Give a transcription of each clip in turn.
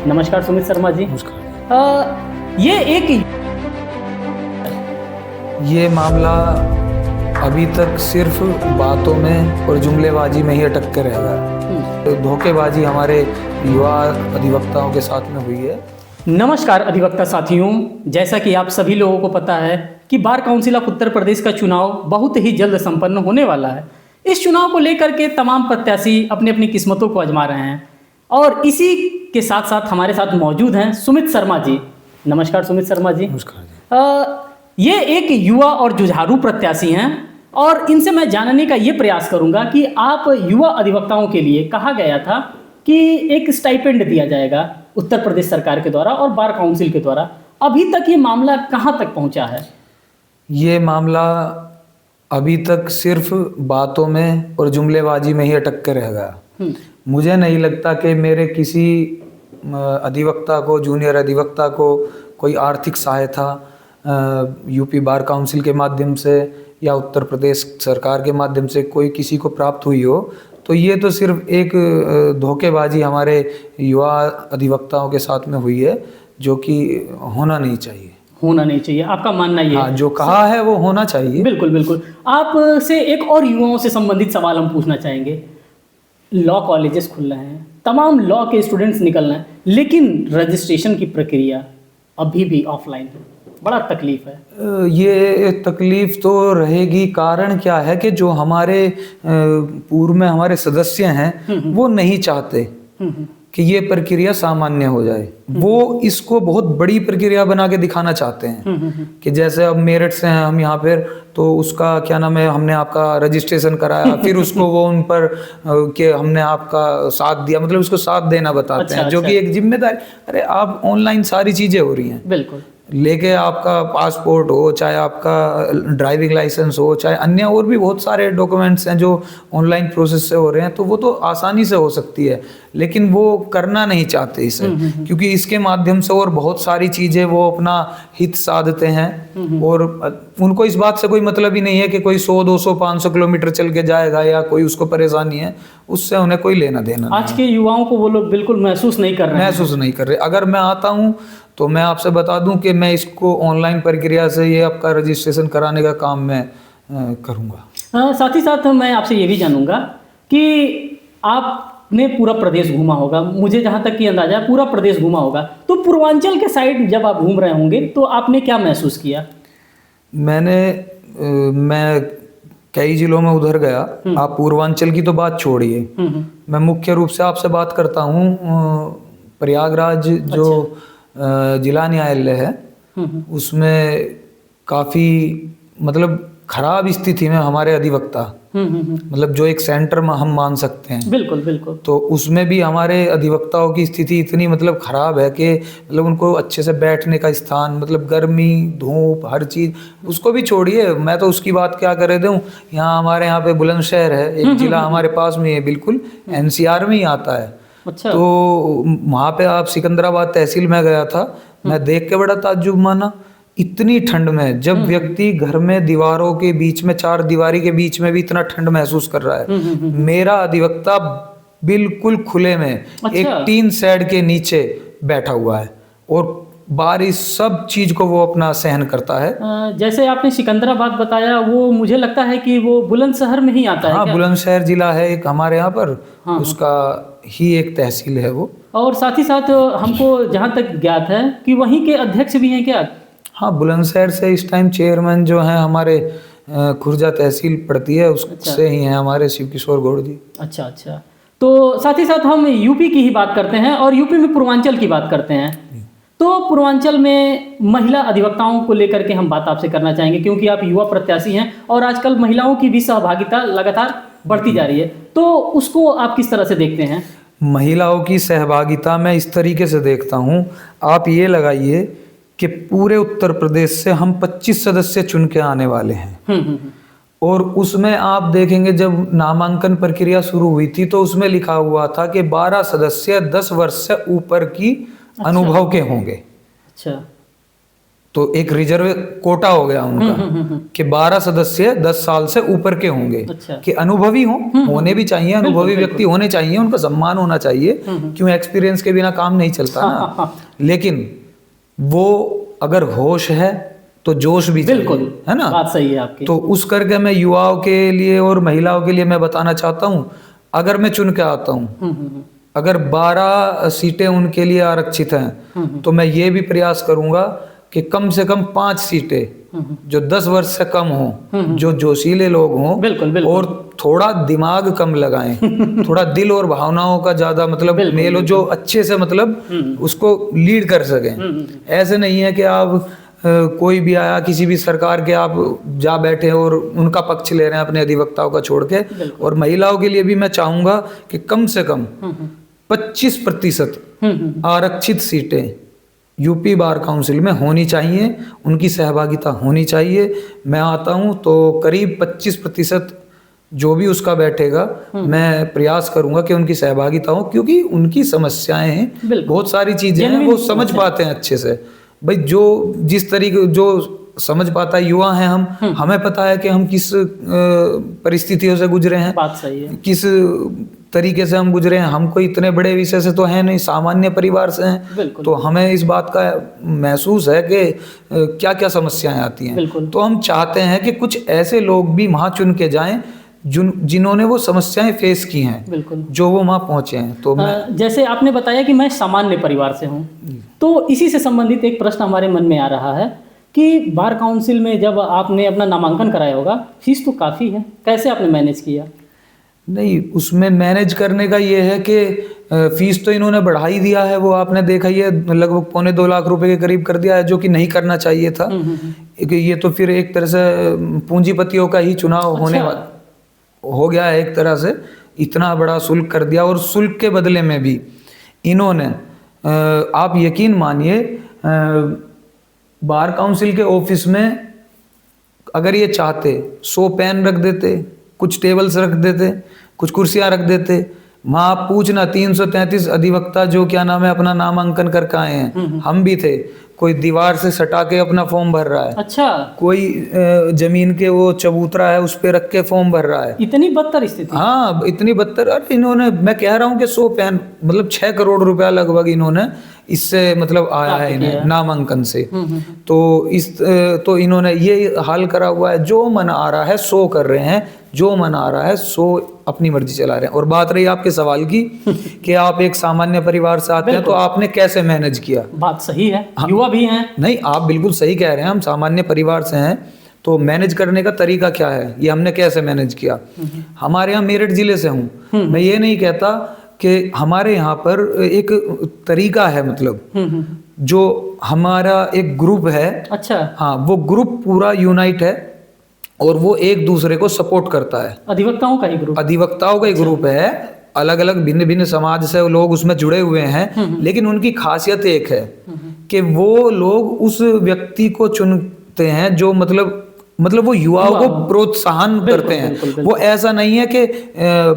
नमस्कार सुमित शर्मा जी। नमस्कार। ये मामला अभी तक सिर्फ बातों में और जुमलेबाजी में ही अटक के रहेगा। तो धोखेबाजी हमारे युवा अधिवक्ताओं के साथ में हुई है। नमस्कार अधिवक्ता साथियों, जैसा कि आप सभी लोगों को पता है कि bar council of Uttar Pradesh का चुनाव बहुत ही जल्द संपन्न होने वाला है। इस चुनाव को लेकर के तमाम प्रत्याशी अपनी अपनी किस्मतों को आजमा रहे हैं और इसी के साथ साथ हमारे साथ मौजूद हैं सुमित शर्मा जी। नमस्कार सुमित शर्मा जी। नमस्कार जी। ये एक युवा और जुझारू प्रत्याशी हैं और इनसे मैं जानने का ये प्रयास करूंगा कि आप युवा अधिवक्ताओं के लिए कहा गया था कि एक स्टाइपेंड दिया जाएगा उत्तर प्रदेश सरकार के द्वारा और बार काउंसिल के द्वारा। अभी तक ये मामला कहाँ तक पहुँचा है? ये मामला अभी तक सिर्फ बातों में और जुमलेबाजी में ही अटक के रहेगा। मुझे नहीं लगता कि मेरे किसी अधिवक्ता को, जूनियर अधिवक्ता को कोई आर्थिक सहायता यूपी बार काउंसिल के माध्यम से या उत्तर प्रदेश सरकार के माध्यम से कोई किसी को प्राप्त हुई हो। तो ये तो सिर्फ एक धोखेबाजी हमारे युवा अधिवक्ताओं के साथ में हुई है, जो कि होना नहीं चाहिए। आपका मानना ये? हाँ, जो कहा है वो होना चाहिए। बिल्कुल बिल्कुल। आपसे एक और युवाओं से संबंधित सवाल हम पूछना चाहेंगे। लॉ कॉलेजेस खुल रहे हैं, तमाम लॉ के स्टूडेंट्स निकल रहे हैं, लेकिन रजिस्ट्रेशन की प्रक्रिया अभी भी ऑफलाइन है। बड़ा तकलीफ है। ये तकलीफ तो रहेगी। कारण क्या है कि जो हमारे पूर्व में हमारे सदस्य हैं वो नहीं चाहते कि ये प्रक्रिया सामान्य हो जाए। वो इसको बहुत बड़ी प्रक्रिया बना के दिखाना चाहते हैं कि जैसे अब मेरठ से हैं हम यहाँ पर, तो उसका क्या नाम है, हमने आपका रजिस्ट्रेशन कराया, फिर उसको वो उन पर कि हमने आपका साथ दिया, मतलब उसको साथ देना बताते हैं, जो कि एक जिम्मेदारी। अरे आप ऑनलाइन सारी चीजें हो रही हैं, बिल्कुल लेके आपका पासपोर्ट हो, चाहे आपका ड्राइविंग लाइसेंस हो, चाहे अन्य और भी बहुत सारे डॉक्यूमेंट्स हैं जो ऑनलाइन प्रोसेस से हो रहे हैं, तो वो तो आसानी से हो सकती है। लेकिन वो करना नहीं चाहते इसे, क्योंकि इसके माध्यम से और बहुत सारी चीज़ें वो अपना हित साधते हैं और उनको इस बात से कोई मतलब ही नहीं है कि कोई 100, 200, 500 किलोमीटर चल के जाएगा या कोई उसको परेशानी है, उससे उन्हें कोई लेना देना नहीं। आज के युवाओं को वो लोग बिल्कुल महसूस नहीं कर रहे। अगर मैं आता हूँ तो मैं आपसे बता दूं कि मैं इसको ऑनलाइन प्रक्रिया से ये आपका रजिस्ट्रेशन कराने का काम मैं करूँगा। साथ ही साथ मैं आपसे ये भी जानूंगा कि आपने पूरा प्रदेश घूमा होगा, मुझे जहाँ तक कि अंदाजा है पूरा प्रदेश घूमा होगा, तो पूर्वांचल के साइड जब आप घूम रहे होंगे तो आपने क्या महसूस किया? मैं कई जिलों में उधर गया। आप पूर्वांचल की तो बात छोड़िए, मैं मुख्य रूप से आपसे बात करता हूँ प्रयागराज जो जिला न्यायालय है, उसमें काफ़ी मतलब खराब स्थिति में हमारे अधिवक्ता, मतलब जो एक सेंटर में हम मान सकते हैं। बिल्कुल बिल्कुल। तो उसमें भी हमारे अधिवक्ताओं की स्थिति इतनी मतलब खराब है कि मतलब उनको अच्छे से बैठने का स्थान, मतलब गर्मी, धूप, हर चीज़, उसको भी छोड़िए। मैं तो उसकी बात क्या कर दूँ, यहाँ हमारे यहाँ पे बुलंदशहर है, एक जिला हमारे पास में है, बिल्कुल NCR में ही आता है। अच्छा। तो वहाँ पे आप सिकंदराबाद तहसील में गया था, मैं देख के बड़ा ताज्जुब माना। इतनी ठंड में जब व्यक्ति घर में दीवारों के बीच में, 4 दीवारी के बीच में भी इतना ठंड महसूस कर रहा है, मेरा अधिवक्ता बिल्कुल खुले में एक टीन शेड के नीचे बैठा हुआ है और बारिश सब चीज को वो अपना सहन करता है। जैसे आपने सिकंदराबाद बताया, वो मुझे लगता है कि वो बुलंदशहर में ही आता है। हाँ, बुलंदशहर जिला है एक हमारे यहाँ पर। हाँ, उसका ही एक तहसील है वो। और साथ ही साथ हमको जहाँ तक ज्ञात है कि वहीं के अध्यक्ष भी हैं क्या? हाँ, बुलंदशहर से इस टाइम चेयरमैन जो हैं हमारे खुर्जा तहसील पड़ती है, उससे ही हैं हमारे शिव किशोर गौड़ जी। अच्छा अच्छा। तो साथ ही साथ हम यूपी की ही बात करते हैं और यूपी में पूर्वांचल की बात करते हैं। तो पूर्वांचल में महिला अधिवक्ताओं को लेकर के हम बात आपसे करना चाहेंगे, क्योंकि आप युवा प्रत्याशी हैं और आजकल महिलाओं की भी सहभागिता लगातार बढ़ती जा रही है, तो उसको आप किस तरह से देखते हैं? महिलाओं की सहभागिता मैं इस तरीके से देखता हूँ, आप ये लगाइए कि पूरे उत्तर प्रदेश से हम 25 सदस्य चुन के आने वाले हैं। और उसमें आप देखेंगे जब नामांकन प्रक्रिया शुरू हुई थी तो उसमें लिखा हुआ था कि 12 सदस्य 10 वर्ष से ऊपर की अनुभव के होंगे। अच्छा। तो एक रिजर्व कोटा हो गया उनका कि 12 सदस्य 10 साल से ऊपर के होंगे, अच्छा। कि अनुभवी होने भी चाहिए, अनुभवी व्यक्ति होने चाहिए, उनका सम्मान होना चाहिए, क्यों एक्सपीरियंस के बिना काम नहीं चलता ना। लेकिन वो अगर होश है तो जोश भी चाहिए, बिल्कुल, है ना। बात सही है आपकी। तो उस करके मैं युवाओं के लिए और महिलाओं के लिए मैं बताना चाहता हूँ, अगर मैं चुन के आता हूँ, अगर 12 सीटें उनके लिए आरक्षित हैं, तो मैं ये भी प्रयास करूंगा कि कम से कम 5 सीटें जो 10 वर्ष से कम हो, जो जोशीले लोग हों, बिल्कुल, बिल्कुल। और थोड़ा दिमाग कम लगाएं, थोड़ा दिल और भावनाओं का ज्यादा मतलब मेल हो, जो अच्छे से मतलब उसको लीड कर सकें। ऐसे नहीं है कि आप कोई भी आया किसी भी सरकार के आप जा बैठे और उनका पक्ष ले रहे हैं अपने अधिवक्ताओं का छोड़ के। और महिलाओं के लिए भी मैं चाहूंगा कि कम से कम 25% आरक्षित सीटें यूपी बार काउंसिल में होनी चाहिए, उनकी सहभागिता होनी चाहिए। मैं आता हूं तो करीब 25% जो भी उसका बैठेगा, मैं प्रयास करूंगा कि उनकी सहभागिता हो, क्योंकि उनकी समस्याएं हैं, बहुत सारी चीजें हैं, वो समझ पाते हैं अच्छे से। भाई जो जिस तरीके जो समझ पाता है युवा हैं हम, हमें पता है कि हम किस परिस्थितियों से गुजरे हैं, बात सही है, किस तरीके से हम गुजरे हैं। हम कोई इतने बड़े विषय से तो हैं नहीं, सामान्य परिवार से हैं, तो हमें इस बात का महसूस है कि क्या क्या समस्याएं आती हैं। तो हम चाहते हैं कि कुछ ऐसे लोग भी वहां चुन के जाएं जिन्होंने वो समस्याएं फेस की हैं, जो वो वहां पहुंचे हैं। तो जैसे आपने बताया कि मैं सामान्य परिवार से हूँ, तो इसी से संबंधित एक प्रश्न हमारे मन में आ रहा है कि बार काउंसिल में जब आपने अपना नामांकन कराया होगा, फीस तो काफ़ी है, कैसे आपने मैनेज किया? नहीं, उसमें मैनेज करने का ये है कि फीस तो इन्होंने बढ़ा ही दिया है, वो आपने देखा ही है, लगभग 2.25 लाख रुपए के करीब कर दिया है, जो कि नहीं करना चाहिए था। ये तो फिर एक तरह से पूंजीपतियों का ही चुनाव हो गया है एक तरह से, इतना बड़ा शुल्क कर दिया। और शुल्क के बदले में भी इन्होंने, आप यकीन मानिए, बार काउंसिल के ऑफिस में अगर ये चाहते 100 पेन रख देते, कुछ टेबल्स रख देते, कुछ कुर्सियां रख देते, वहां आप पूछना 333 अधिवक्ता जो क्या नाम है अपना नामांकन करके आए हैं, हम भी थे। कोई दीवार से सटा के अपना फॉर्म भर रहा है, अच्छा, कोई जमीन के वो चबूतरा है उस पे रख के फॉर्म भर रहा है। इतनी बदतर स्थिति? हाँ, इतनी बदतर। अरे इन्होंने, मैं कह रहा हूँ कि 100 पेन मतलब 6 करोड़ रुपया लगभग इन्होंने इससे मतलब आया है इन्हें नामांकन से। तो इन्होंने ये हाल करा हुआ है, जो मन आ रहा है 100 कर रहे हैं, जो मन आ रहा है 100 अपनी मर्जी चला रहे हैं। और बात रही आपके सवाल की कि आप एक सामान्य परिवार से आते हैं, तो आपने कैसे मैनेज किया? बात सही है, युवा भी हैं। नहीं, आप बिल्कुल सही कह रहे हैं, हम सामान्य परिवार से हैं, तो मैनेज करने का तरीका क्या है, ये हमने कैसे मैनेज किया। हमारे यहाँ मेरठ जिले से हूँ, मैं ये नहीं कहता कि हमारे यहाँ पर एक तरीका है, मतलब जो हमारा एक ग्रुप है, अच्छा, हाँ, वो ग्रुप पूरा यूनाइट है और वो एक दूसरे को सपोर्ट करता है। अधिवक्ताओं का ही ग्रुप? अधिवक्ताओं का ही ग्रुप है, अलग अलग भिन्न भिन्न समाज से लोग उसमें जुड़े हुए हैं, लेकिन उनकी खासियत एक है कि वो लोग उस व्यक्ति को चुनते हैं जो मतलब वो युवाओं को प्रोत्साहन करते हैं। वो ऐसा नहीं है कि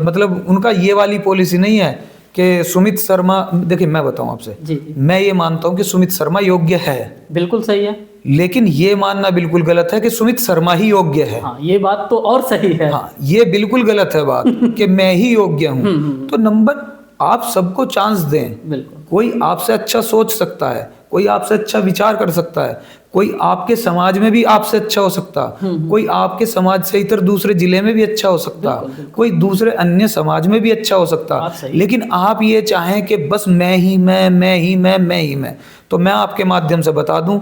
मतलब उनका ये वाली पॉलिसी नहीं है कि सुमित शर्मा, देखिए मैं बताऊं आपसे, मैं ये मानता हूं कि सुमित शर्मा योग्य है, बिल्कुल सही है, लेकिन ये मानना बिल्कुल गलत है कि सुमित शर्मा ही योग्य है। हाँ, ये बात तो और सही है। हाँ, ये बिल्कुल गलत है बात कि मैं ही योग्य हूँ। तो नंबर, आप सबको चांस दें। बिल्कुल, कोई आपसे अच्छा सोच सकता है, कोई आपसे अच्छा विचार कर सकता है, कोई आपके समाज में भी आपसे अच्छा हो सकता, कोई आपके समाज से इतर दूसरे जिले में भी अच्छा हो सकता, कोई दूसरे अन्य समाज में भी अच्छा हो सकता, लेकिन आप ये चाहें कि बस मैं ही मैं, तो मैं आपके माध्यम से बता दूं,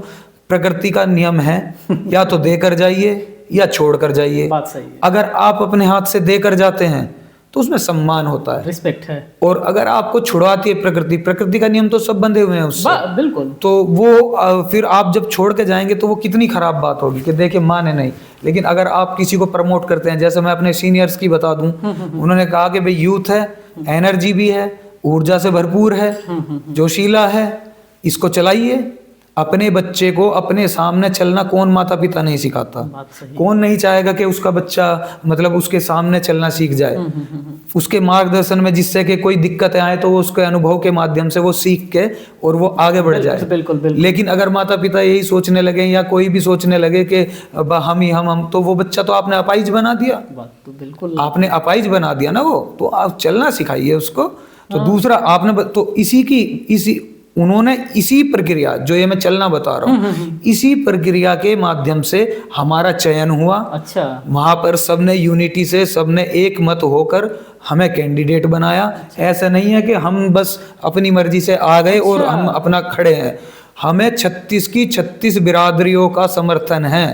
प्रकृति का नियम है, या तो देकर जाइए या छोड़ कर जाइए। बात सही है। अगर आप अपने हाथ से देकर जाते हैं तो उसमें सम्मान होता है, रिस्पेक्ट है, और अगर आपको छुड़वाती है प्रकृति का नियम तो सब बंधे हुए हैं उससे, बिल्कुल, तो वो फिर आप जब छोड़ के जाएंगे तो वो कितनी खराब बात होगी कि देखिए माने नहीं। लेकिन अगर आप किसी को प्रमोट करते हैं, जैसे मैं अपने सीनियर्स की बता दूं, उन्होंने कहा कि भाई यूथ है, एनर्जी भी है, ऊर्जा से भरपूर है, जोशीला है, इसको चलाइए, अपने बच्चे को अपने सामने चलना कौन माता पिता नहीं सिखाता? बात सही। कौन नहीं चाहेगा कि उसका बच्चा मतलब उसके सामने चलना सीख जाए, उसके मार्गदर्शन में, जिससे कि कोई दिक्कतें आए तो वो उसके अनुभव के माध्यम से वो सीख के और वो आगे बढ़ जाए। बिल्कुल बिल्कुल। लेकिन अगर माता पिता यही सोचने लगे या कोई भी सोचने लगे कि हम ही हम, तो वो बच्चा तो आपने अपाहिज बना दिया। बात तो बिल्कुल। आपने अपाहिज बना दिया ना वो, तो आप चलना सिखाइए उसको। तो दूसरा आपने तो इसी उन्होंने इसी प्रक्रिया जो ये मैं चलना बता रहा हूँ, इसी प्रक्रिया के माध्यम से हमारा चयन हुआ। अच्छा। वहां पर सबने यूनिटी से सबने एक मत होकर हमें कैंडिडेट बनाया। ऐसा नहीं है कि हम बस अपनी मर्जी से आ गए और हम अपना खड़े हैं। हमें 36 की 36 बिरादरियों का समर्थन है,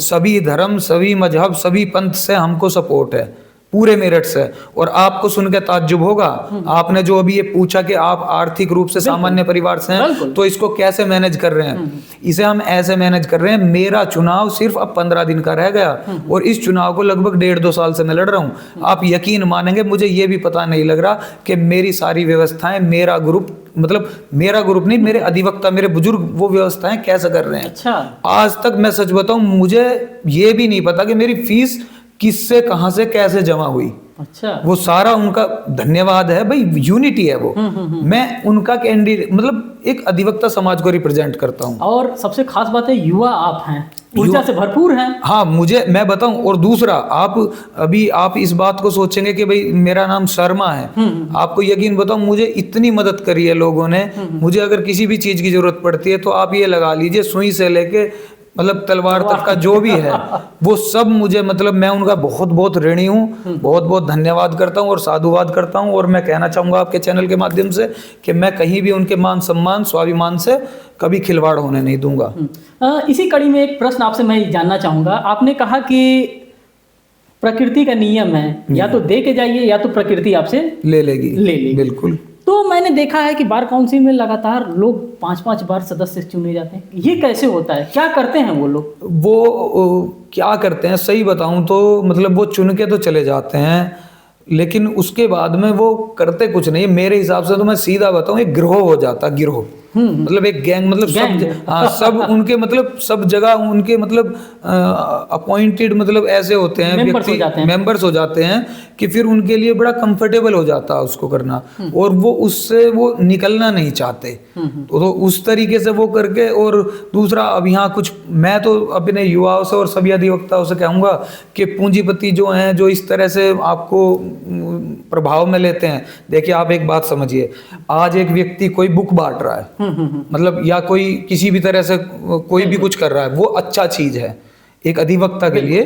सभी धर्म, सभी मजहब, सभी पंथ से हमको सपोर्ट है पूरे मेरठ से। और आपको सुन के ताज्जुब होगा, आपने जो अभी ये पूछा कि आप आर्थिक रूप से सामान्य परिवार से हैं, तो इसको कैसे मैनेज कर रहे हैं? इसे हम ऐसे मैनेज कर रहे हैं, मेरा चुनाव सिर्फ अब 15 दिन का रह गया और इस चुनाव को लगभग 1.5-2 साल से मैं लड़ रहा हूँ। आप यकीन मानेंगे, मुझे ये भी पता नहीं लग रहा कि मेरी सारी व्यवस्थाएं, मेरा ग्रुप, मतलब मेरा ग्रुप नहीं, मेरे अधिवक्ता, मेरे बुजुर्ग वो व्यवस्थाएं कैसे कर रहे हैं। अच्छा। आज तक मैं सच बताऊं, मुझे ये भी नहीं पता कि मेरी फीस किससे, कहां से, कैसे जमा हुई। अच्छा। वो सारा उनका धन्यवाद है भाई, यूनिटी है वो। मैं उनका कैंडिडेट, मतलब एक अधिवक्ता समाज को रिप्रेजेंट करता हूँ। और सबसे खास बात है, युवा आप हैं, ऊर्जा से भरपूर हैं। हाँ, मैं बताऊं। और दूसरा, आप इस बात को सोचेंगे कि भाई मेरा नाम शर्मा है। आपको यकीन बताऊं, मुझे इतनी मदद करी है लोगों ने। मुझे अगर किसी भी चीज की जरूरत पड़ती है तो आप ये लगा लीजिए, सुई से लेके मतलब तलवार तक का जो भी है वो सब मुझे, मतलब मैं उनका बहुत बहुत ऋणी हूँ, बहुत बहुत धन्यवाद करता हूँ और साधुवाद करता हूँ। और मैं कहना चाहूँगा आपके चैनल के माध्यम से कि मैं कहीं भी उनके मान सम्मान, स्वाभिमान से कभी खिलवाड़ होने नहीं दूंगा। इसी कड़ी में एक प्रश्न आपसे मैं जानना चाहूँगा। आपने कहा कि प्रकृति का नियम है, या तो दे के जाइए या तो प्रकृति आपसे ले लेगी। बिल्कुल। तो मैंने देखा है कि बार काउंसिल में लगातार लोग 5-5 बार सदस्य चुने जाते हैं। ये कैसे होता है? क्या करते हैं वो लोग? वो क्या करते हैं, सही बताऊं तो मतलब वो चुन के तो चले जाते हैं, लेकिन उसके बाद में वो करते कुछ नहीं। मेरे हिसाब से तो मैं सीधा बताऊं, एक गिरोह हो जाता, गिरोह मतलब एक गैंग, मतलब सब उनके मतलब सब जगह उनके मतलब अपॉइंटेड मतलब ऐसे होते हैं, व्यक्ति मेंबर्स हो जाते हैं कि फिर उनके लिए बड़ा कंफर्टेबल हो जाता है उसको करना, और वो उससे वो निकलना नहीं चाहते। तो उस तरीके से वो करके। और दूसरा, अब यहाँ कुछ मैं तो अपने युवाओं से और सभी अधिवक्ताओं से कहूँगा कि पूंजीपति जो हैं, जो इस तरह से आपको प्रभाव में लेते हैं, देखिए आप एक बात समझिए, आज एक व्यक्ति कोई बुक बांट रहा है, मतलब या कोई किसी भी तरह से कोई भी कुछ कर रहा है, वो अच्छा चीज है एक अधिवक्ता के लिए,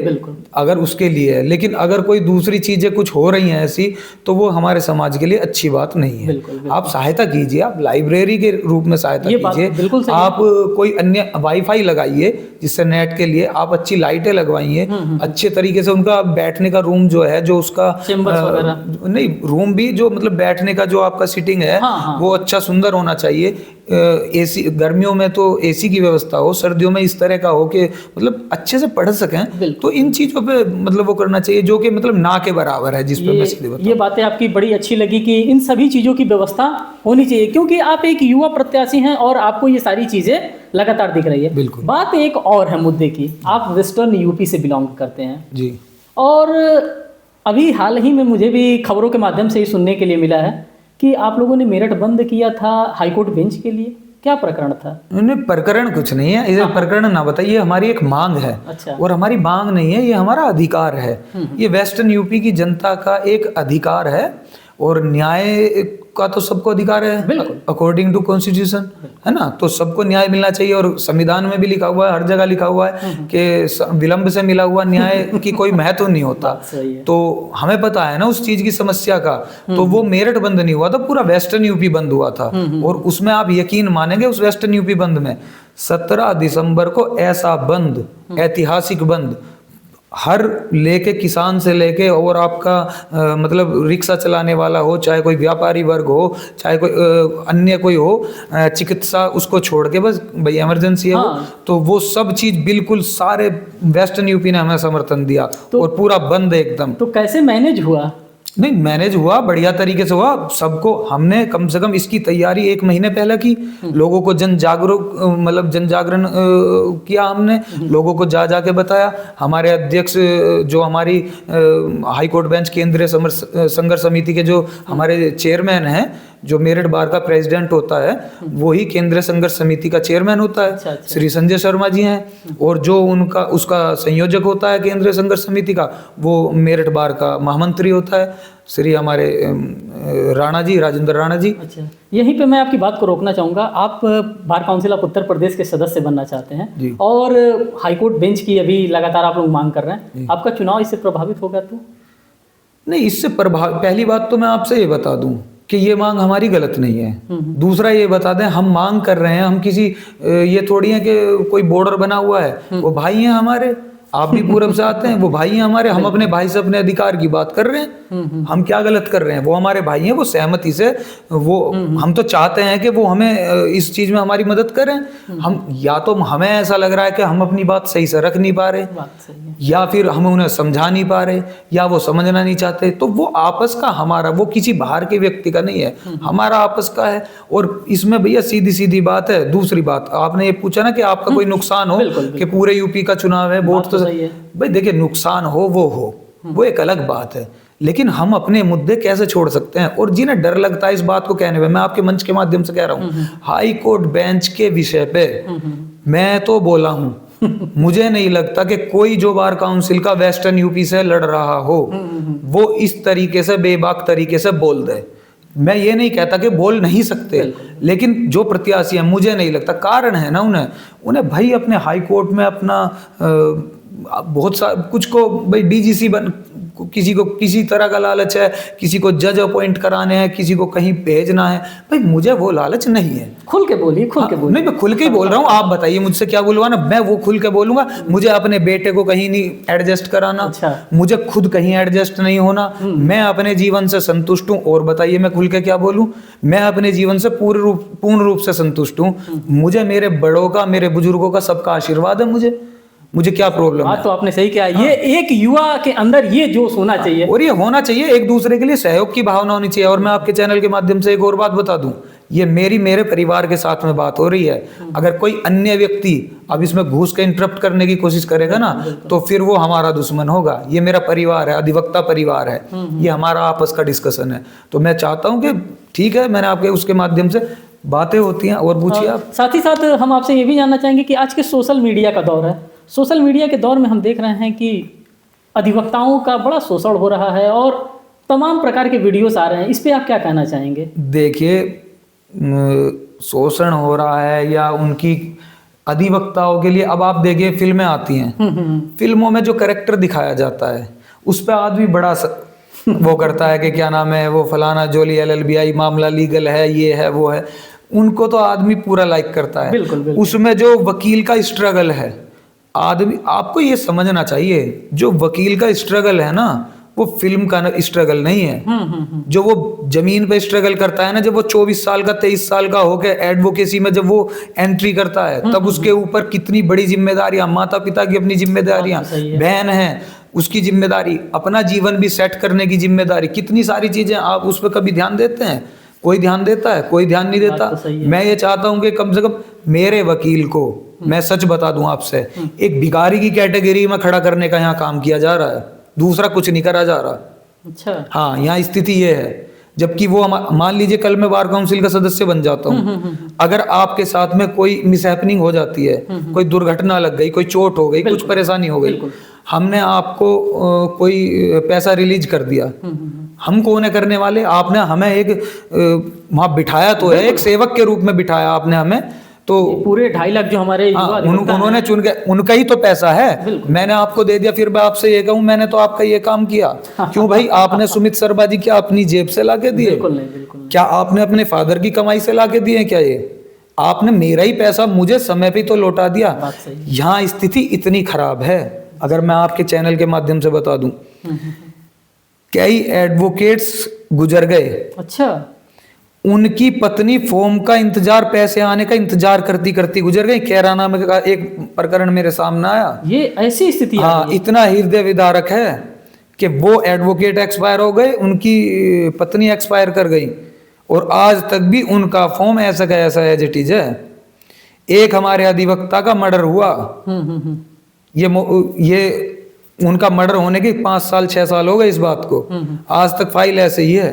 अगर उसके लिए है। लेकिन अगर कोई दूसरी चीजें कुछ हो रही हैं ऐसी, तो वो हमारे समाज के लिए अच्छी बात नहीं है। बिल्कुल। आप सहायता कीजिए, आप लाइब्रेरी के रूप में सहायता कीजिए, आप कोई अन्य वाईफाई लगाइए जिससे नेट के लिए, आप अच्छी लाइटें लगवाइए, अच्छे तरीके से उनका बैठने का रूम जो है, जो उसका नहीं रूम भी, जो मतलब बैठने का जो आपका सिटिंग है, वो अच्छा सुंदर होना चाहिए। एसी, गर्मियों में तो एसी की व्यवस्था हो, सर्दियों में इस तरह का हो कि मतलब अच्छे से पढ़ सकें। तो इन चीजों पे मतलब वो करना चाहिए, जो कि मतलब ना के बराबर है, जिस पे मैं सीधे बताऊं। ये बातें आपकी बड़ी अच्छी लगी कि इन सभी चीजों की व्यवस्था होनी चाहिए, क्योंकि आप एक युवा प्रत्याशी हैं और आपको ये सारी चीजें लगातार दिख रही है। बिल्कुल। बात एक और है मुद्दे की, आप वेस्टर्न यूपी से बिलोंग करते हैं जी, और अभी हाल ही में मुझे भी खबरों के माध्यम से ही सुनने के लिए मिला है कि आप लोगों ने मेरठ बंद किया था हाईकोर्ट बेंच के लिए। क्या प्रकरण था? नहीं, प्रकरण कुछ नहीं है, इसे प्रकरण ना बताइए, हमारी एक मांग है। अच्छा। और हमारी मांग नहीं है, ये हमारा अधिकार है। ये वेस्टर्न यूपी की जनता का एक अधिकार है, और न्याय का तो सबको अधिकार है अकॉर्डिंग टू कॉन्स्टिट्यूशन, है ना। तो सबको न्याय मिलना चाहिए, और संविधान में भी लिखा हुआ है, हर जगह लिखा हुआ है कि विलंब से मिला हुआ न्याय की कोई महत्व नहीं होता। तो हमें पता है ना उस चीज की समस्या का। तो वो मेरठ बंद नहीं हुआ था, पूरा वेस्टर्न यूपी बंद हुआ था। और उसमें आप यकीन मानेंगे, उस वेस्टर्न यूपी बंद में 17 दिसंबर को ऐसा बंद, ऐतिहासिक बंद, हर लेके किसान से लेके और आपका मतलब रिक्शा चलाने वाला हो, चाहे कोई व्यापारी वर्ग हो, चाहे कोई अन्य कोई हो, चिकित्सा उसको छोड़ के बस भाई इमरजेंसी है वो, तो वो सब चीज बिल्कुल सारे वेस्टर्न यूपी ने हमें समर्थन दिया। और पूरा बंद एकदम। तो कैसे मैनेज हुआ? नहीं, मैनेज हुआ, बढ़िया तरीके से हुआ सबको। हमने कम से कम इसकी तैयारी 1 महीने पहले की, लोगों को जन जागरण किया हमने, लोगों को जा के बताया। हमारे अध्यक्ष जो हमारी हाई कोर्ट बेंच केंद्रीय संघर्ष समिति के जो हमारे चेयरमैन हैं, जो मेरठ बार का प्रेसिडेंट होता है वही केंद्रीय संघर्ष समिति का चेयरमैन होता है। अच्छा। श्री संजय शर्मा जी हैं, और जो उसका संयोजक होता है केंद्रीय संघर्ष समिति का, वो मेरठ बार का महामंत्री होता है श्री हमारे राजेंद्र राणा जी। अच्छा, यहीं पे मैं आपकी बात को रोकना चाहूँगा। आप bar council of Uttar Pradesh के सदस्य बनना चाहते हैं और हाईकोर्ट बेंच की अभी लगातार आप लोग मांग कर रहे हैं, आपका चुनाव इससे प्रभावित होगा? तो नहीं, इससे पहली बात तो मैं आपसे ये बता दूं कि ये मांग हमारी गलत नहीं है। दूसरा ये बता दें, हम मांग कर रहे हैं, हम किसी ये थोड़ी है कि कोई बॉर्डर बना हुआ है, वो भाई हैं हमारे, आप भी पूरब से आते हैं, वो भाई हैं हमारे, हम अपने भाई से अपने अधिकार की बात कर ररे हैं। हम क्या गलत कर रहे हैं? वो हमारे भाई हैं, वो सहमति से वो हम तो चाहते हैं कि वो हमें इस चीज में हमारी मदद करें। हम या तो हमें ऐसा लग रहा है कि हम अपनी बात सही से रख नहीं पा रहे, या फिर हम उन्हें समझा नहीं पा रहे, या वो समझना नहीं चाहते। तो वो आपस का हमारा, वो किसी बाहर के व्यक्ति का नहीं है, हमारा आपस का है। और इसमें भैया सीधी सीधी बात है। दूसरी बात, आपने ये पूछा ना कि आपका कोई नुकसान हो कि पूरे यूपी का चुनाव है, वोट तो भाई देखिए, नुकसान हो वो एक अलग बात है, लेकिन हम अपने मुद्दे कैसे छोड़ सकते हैं? और जिन्हें डर लगता है इस बात को कहने में, मैं आपके मंच के माध्यम से कह रहा हूँ, हाई कोर्ट बेंच के विषय पे मैं तो बोला हूँ, मुझे नहीं लगता कि कोई जो बार काउंसिल का वेस्टर्न यूपी से लड़ रहा हो वो इस तरीके से बेबाक तरीके से बोल दे। मैं ये नहीं कहता कि बोल नहीं सकते, लेकिन जो प्रत्याशी है, मुझे नहीं लगता, कारण है ना उन्हें भाई अपने हाई कोर्ट में अपना बहुत सा कुछ को भाई डीजीसी किसी को किसी तरह का लालच है, किसी को जज अपॉइंट कराने हैं, किसी को कहीं भेजना है। भाई मुझे वो लालच नहीं है। खुल के बोलिए, खुल के बोलिए। नहीं, मैं खुल के ही बोल रहा हूँ, आप बताइए मुझसे क्या बुलवाना, मैं वो खुल के बोलूंगा। मुझे अपने बेटे को कहीं नहीं एडजस्ट कराना। अच्छा। मुझे खुद कहीं एडजस्ट नहीं होना। मैं अपने जीवन से संतुष्ट हूँ। और बताइए मैं खुल के क्या बोलूँ? मैं अपने जीवन से पूर्ण रूप से संतुष्ट हूँ। मुझे मेरे बड़ों का, मेरे बुजुर्गों का सबका आशीर्वाद है। मुझे क्या प्रॉब्लम है? तो आपने सही किया। ये एक युवा के अंदर ये जोश होना चाहिए, और ये होना चाहिए, एक दूसरे के लिए सहयोग की भावना होनी चाहिए। और मैं आपके चैनल के माध्यम से एक और बात बता दूं, ये मेरे परिवार के साथ में बात हो रही है। अगर कोई अन्य व्यक्ति अब इसमें घुस के इंटरप्ट करने की कोशिश करेगा ना, तो फिर वो हमारा दुश्मन होगा। ये मेरा परिवार है, अधिवक्ता परिवार है, ये हमारा आपस का डिस्कशन है। तो मैं चाहता हूँ कि ठीक है, मैंने आपके उसके माध्यम से बातें होती हैं। और पूछिए आप। साथ ही साथ हम आपसे ये भी जानना चाहेंगे कि आज के सोशल मीडिया का दौर है, सोशल मीडिया के दौर में हम देख रहे हैं कि अधिवक्ताओं का बड़ा शोषण हो रहा है और तमाम प्रकार के वीडियोस आ रहे हैं, इस पे आप क्या कहना चाहेंगे? देखिए, शोषण हो रहा है या उनकी अधिवक्ताओं के लिए, अब आप देखिए फिल्में आती हैं, फिल्मों में जो कैरेक्टर दिखाया जाता है उस पर आदमी बड़ा वो करता है कि क्या नाम है, वो फलाना जोली LLBI मामला लीगल है, ये है वो है, उनको तो आदमी पूरा लाइक करता है। बिल्कुल, बिल्कुल। उसमें जो वकील का स्ट्रगल है, आदमी आपको ये समझना चाहिए, जो वकील का स्ट्रगल है ना, वो फिल्म का स्ट्रगल नहीं है। जो वो जमीन पे स्ट्रगल करता है ना, जब वो 24 साल का 23 साल का होके एडवोकेसी में जब वो एंट्री करता है, तब उसके ऊपर कितनी बड़ी जिम्मेदारियां, माता पिता की अपनी जिम्मेदारियां, बहन है उसकी जिम्मेदारी, अपना जीवन भी सेट करने की जिम्मेदारी, कितनी सारी चीजें। आप उस पर कभी ध्यान देते हैं? कोई ध्यान देता है? कोई ध्यान नहीं देता। मैं ये चाहता हूं कि कम से कम मेरे वकील को, मैं सच बता दूं आपसे, एक भिखारी की कैटेगरी में खड़ा करने का यहाँ काम किया जा रहा है, दूसरा कुछ नहीं करा जा रहा। अच्छा। हाँ, यहाँ स्थिति ये है। जबकि वो मान लीजिए कल मैं बार काउंसिल का सदस्य बन जाता हूँ, अगर आपके साथ में कोई मिसहैपनिंग हो जाती है, कोई दुर्घटना लग गई, कोई चोट हो गई, कुछ परेशानी हो गई, हमने आपको कोई पैसा रिलीज कर दिया, हम कौन है करने वाले? आपने हमें एक वहां बिठाया तो है, एक सेवक के रूप में बिठाया आपने हमें, तो पूरे 2.5 लाख जो हमारे उन्होंने चुन के, उनका ही तो पैसा है, मैंने आपको दे दिया। फिर मैं आपसे ये कहूँ, मैंने तो आपका ये काम किया। क्यों भाई? आपने सुमित शर्मा जी क्या अपनी जेब से लाके दिए? बिल्कुल नहीं। क्या आपने अपने फादर की कमाई से लाके दिए? क्या ये आपने मेरा ही पैसा मुझे समय पे तो लौटा दिया। यहाँ स्थिति इतनी खराब है, अगर मैं आपके चैनल के माध्यम से बता दूं, कई एडवोकेट्स गुजर गए। अच्छा। उनकी पत्नी फॉर्म का इंतजार, पैसे आने का इंतजार करती करती गुजर गई। कैराना में एक प्रकरण मेरे सामने आया। ये ऐसी स्थिति? हाँ, इतना हृदय विदारक है कि वो एडवोकेट एक्सपायर हो गए, उनकी पत्नी एक्सपायर कर गई, और आज तक भी उनका फॉर्म ऐसा का ऐसा एज इट इज है। एक हमारे अधिवक्ता का मर्डर हुआ, ये उनका मर्डर होने के 5 साल 6 साल हो गए इस बात को, आज तक फाइल ऐसे ही है।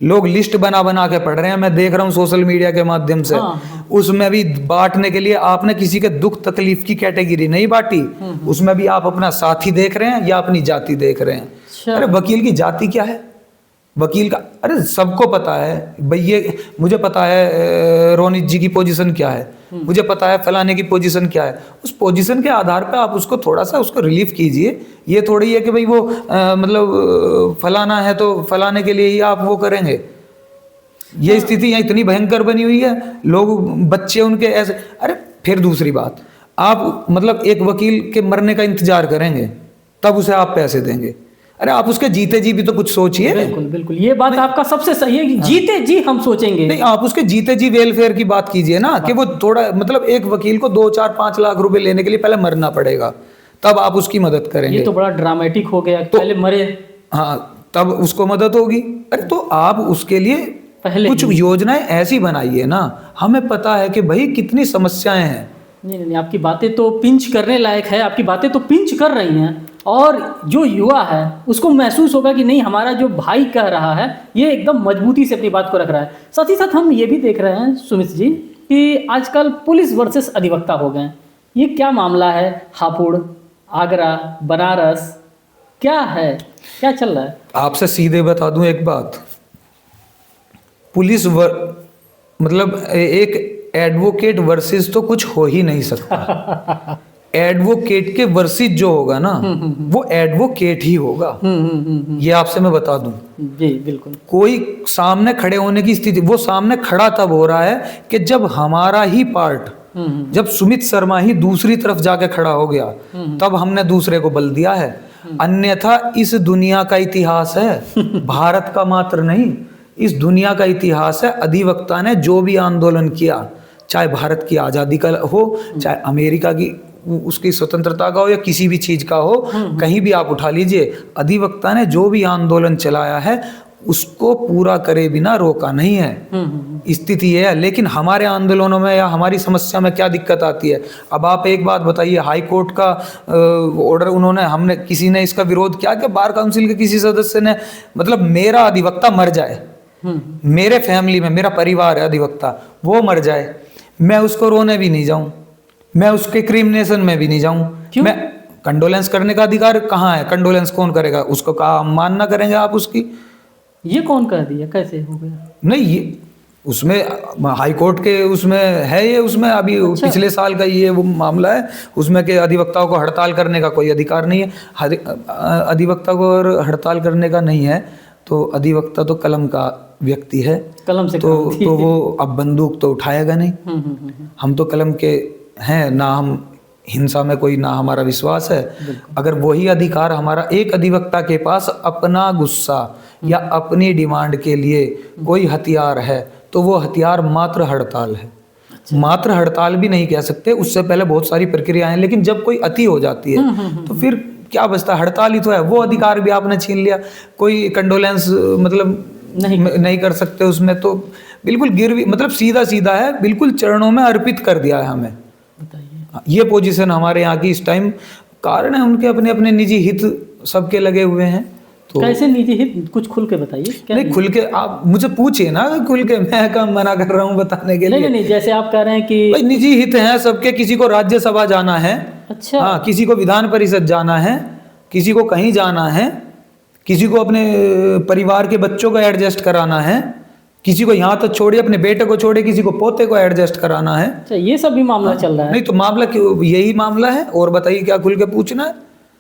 लोग लिस्ट बना बना के पढ़ रहे हैं, मैं देख रहा हूँ सोशल मीडिया के माध्यम से। उसमें भी बांटने के लिए आपने किसी के दुख तकलीफ की कैटेगरी नहीं बांटी, उसमें भी आप अपना साथी देख रहे हैं या अपनी जाति देख रहे हैं। अरे वकील की जाति क्या है, वकील का, अरे सबको पता है भाई, ये मुझे पता है रोनित जी की पोजीशन क्या है, मुझे पता है फलाने की पोजीशन क्या है। उस पोजीशन के आधार पे आप उसको थोड़ा सा उसको रिलीफ कीजिए। ये थोड़ी है कि भाई वो मतलब फलाना है तो फलाने के लिए ही आप वो करेंगे। ये स्थिति यहाँ इतनी भयंकर बनी हुई है, लोग बच्चे उनके ऐसे। अरे फिर दूसरी बात, आप मतलब एक वकील के मरने का इंतजार करेंगे तब उसे आप पैसे देंगे। अरे आप उसके जीते जी भी तो कुछ सोचिए। बिल्कुल बिल्कुल, ये बात आपका सबसे सही है कि जीते जी हम सोचेंगे। नहीं, आप उसके जीते जी वेलफेयर की बात कीजिए ना, कि वो थोड़ा मतलब एक वकील को 2-4-5 लाख रुपए लेने के लिए पहले मरना पड़ेगा, तब आप उसकी मदद करेंगे। ये तो बड़ा ड्रामेटिक हो गया, तो, पहले मरे, हाँ तब उसको मदद होगी। अरे तो आप उसके लिए पहले कुछ योजनाएं ऐसी बनाइए ना। हमें पता है कि भाई कितनी समस्याएं हैं। नहीं, आपकी बातें तो पिंच करने लायक है, आपकी बातें तो पिंच कर रही हैं, और जो युवा है उसको महसूस होगा कि नहीं, हमारा जो भाई कह रहा है ये एकदम मजबूती से अपनी बात को रख रहा है। साथ ही साथ हम ये भी देख रहे हैं सुमित जी कि आजकल पुलिस वर्सेस अधिवक्ता हो गए। ये क्या मामला है? हापुड़, आगरा, बनारस, क्या है, क्या चल रहा है? आपसे सीधे बता दूं एक बात, पुलिस मतलब एक एडवोकेट वर्सेस तो कुछ हो ही नहीं सकता। एडवोकेट के वर्सेस जो होगा ना वो एडवोकेट ही होगा। ये आपसे मैं बता दूं। जी बिल्कुल। कोई सामने खड़े होने की स्थिति, वो सामने खड़ा तब हो रहा है कि जब हमारा ही पार्ट, जब सुमित शर्मा ही दूसरी तरफ जाके खड़ा हो गया तब हमने दूसरे को बल दिया है। अन्यथा इस दुनिया का इतिहास है, भारत का मात्र नहीं, इस दुनिया का इतिहास है। अधिवक्ता ने जो भी आंदोलन किया, चाहे भारत की आज़ादी का हो, चाहे अमेरिका की उसकी स्वतंत्रता का हो, या किसी भी चीज का हो, कहीं भी आप उठा लीजिए, अधिवक्ता ने जो भी आंदोलन चलाया है उसको पूरा करे बिना रोका नहीं है। स्थिति है। लेकिन हमारे आंदोलनों में या हमारी समस्या में क्या दिक्कत आती है? अब आप एक बात बताइए, हाई कोर्ट का ऑर्डर उन्होंने, हमने किसी ने इसका विरोध किया कि बार काउंसिल के किसी सदस्य ने, मतलब मेरा अधिवक्ता मर जाए, मेरे फैमिली में मेरा परिवार है अधिवक्ता, वो मर जाए, मैं उसको रोने भी नहीं जाऊं, मैं उसके क्रिमिनेशन में भी नहीं जाऊं। मैं कंडोलेंस करने का अधिकार कहाँ है? कंडोलेंस कौन करेगा? उसको कहा मानना करेंगे आप उसकी? ये कौन कह दिया? कैसे हो गया? नहीं, ये उसमें हाई कोर्ट के उसमें है, ये उसमें अभी पिछले साल का ये वो मामला है, उसमें के अधिवक्ताओं को हड़ताल करने का कोई अधिकार नहीं है। अधिवक्ता को और हड़ताल करने का नहीं है, तो अधिवक्ता तो कलम का व्यक्ति है, कलम से तो वो अब बंदूक तो उठाएगा नहीं। हम तो कलम के हैं ना, हम हिंसा में कोई ना हमारा विश्वास है। अगर वही अधिकार हमारा, एक अधिवक्ता के पास अपना गुस्सा या अपनी डिमांड के लिए कोई हथियार है तो वो हथियार मात्र हड़ताल है। मात्र हड़ताल भी नहीं कह सकते, उससे पहले बहुत सारी प्रक्रियाएं हैं, लेकिन जब कोई अति हो जाती है तो फिर क्या बचता है? हड़ताल ही तो है। वो अधिकार भी आपने छीन लिया, कोई कंडोलेंस मतलब नहीं कर सकते उसमें, तो बिल्कुल गिरवी, मतलब सीधा सीधा है, बिल्कुल चरणों में अर्पित कर दिया है हमें। ये पोजीशन हमारे यहाँ की इस टाइम, कारण है उनके अपने अपने निजी हित सबके लगे हुए हैं। तो कैसे निजी हित, कुछ खुल के बताइए। नहीं, खुल के आप मुझे पूछिए ना, खुल के, मैं कम मना कर रहा हूँ बताने के लिए। नहीं, जैसे आप कह रहे हैं कि भाई निजी हित हैं सबके, किसी को राज्यसभा जाना है, अच्छा हाँ, किसी को विधान परिषद जाना है, किसी को कहीं जाना है, किसी को अपने परिवार के बच्चों को एडजस्ट कराना है, किसी को यहाँ तक छोड़िए अपने बेटे को छोड़े किसी को पोते को एडजस्ट कराना है। अच्छा, ये सब भी मामला चल रहा है? नहीं तो मामला क्यों, यही मामला है। और बताइए क्या खुल के पूछना है?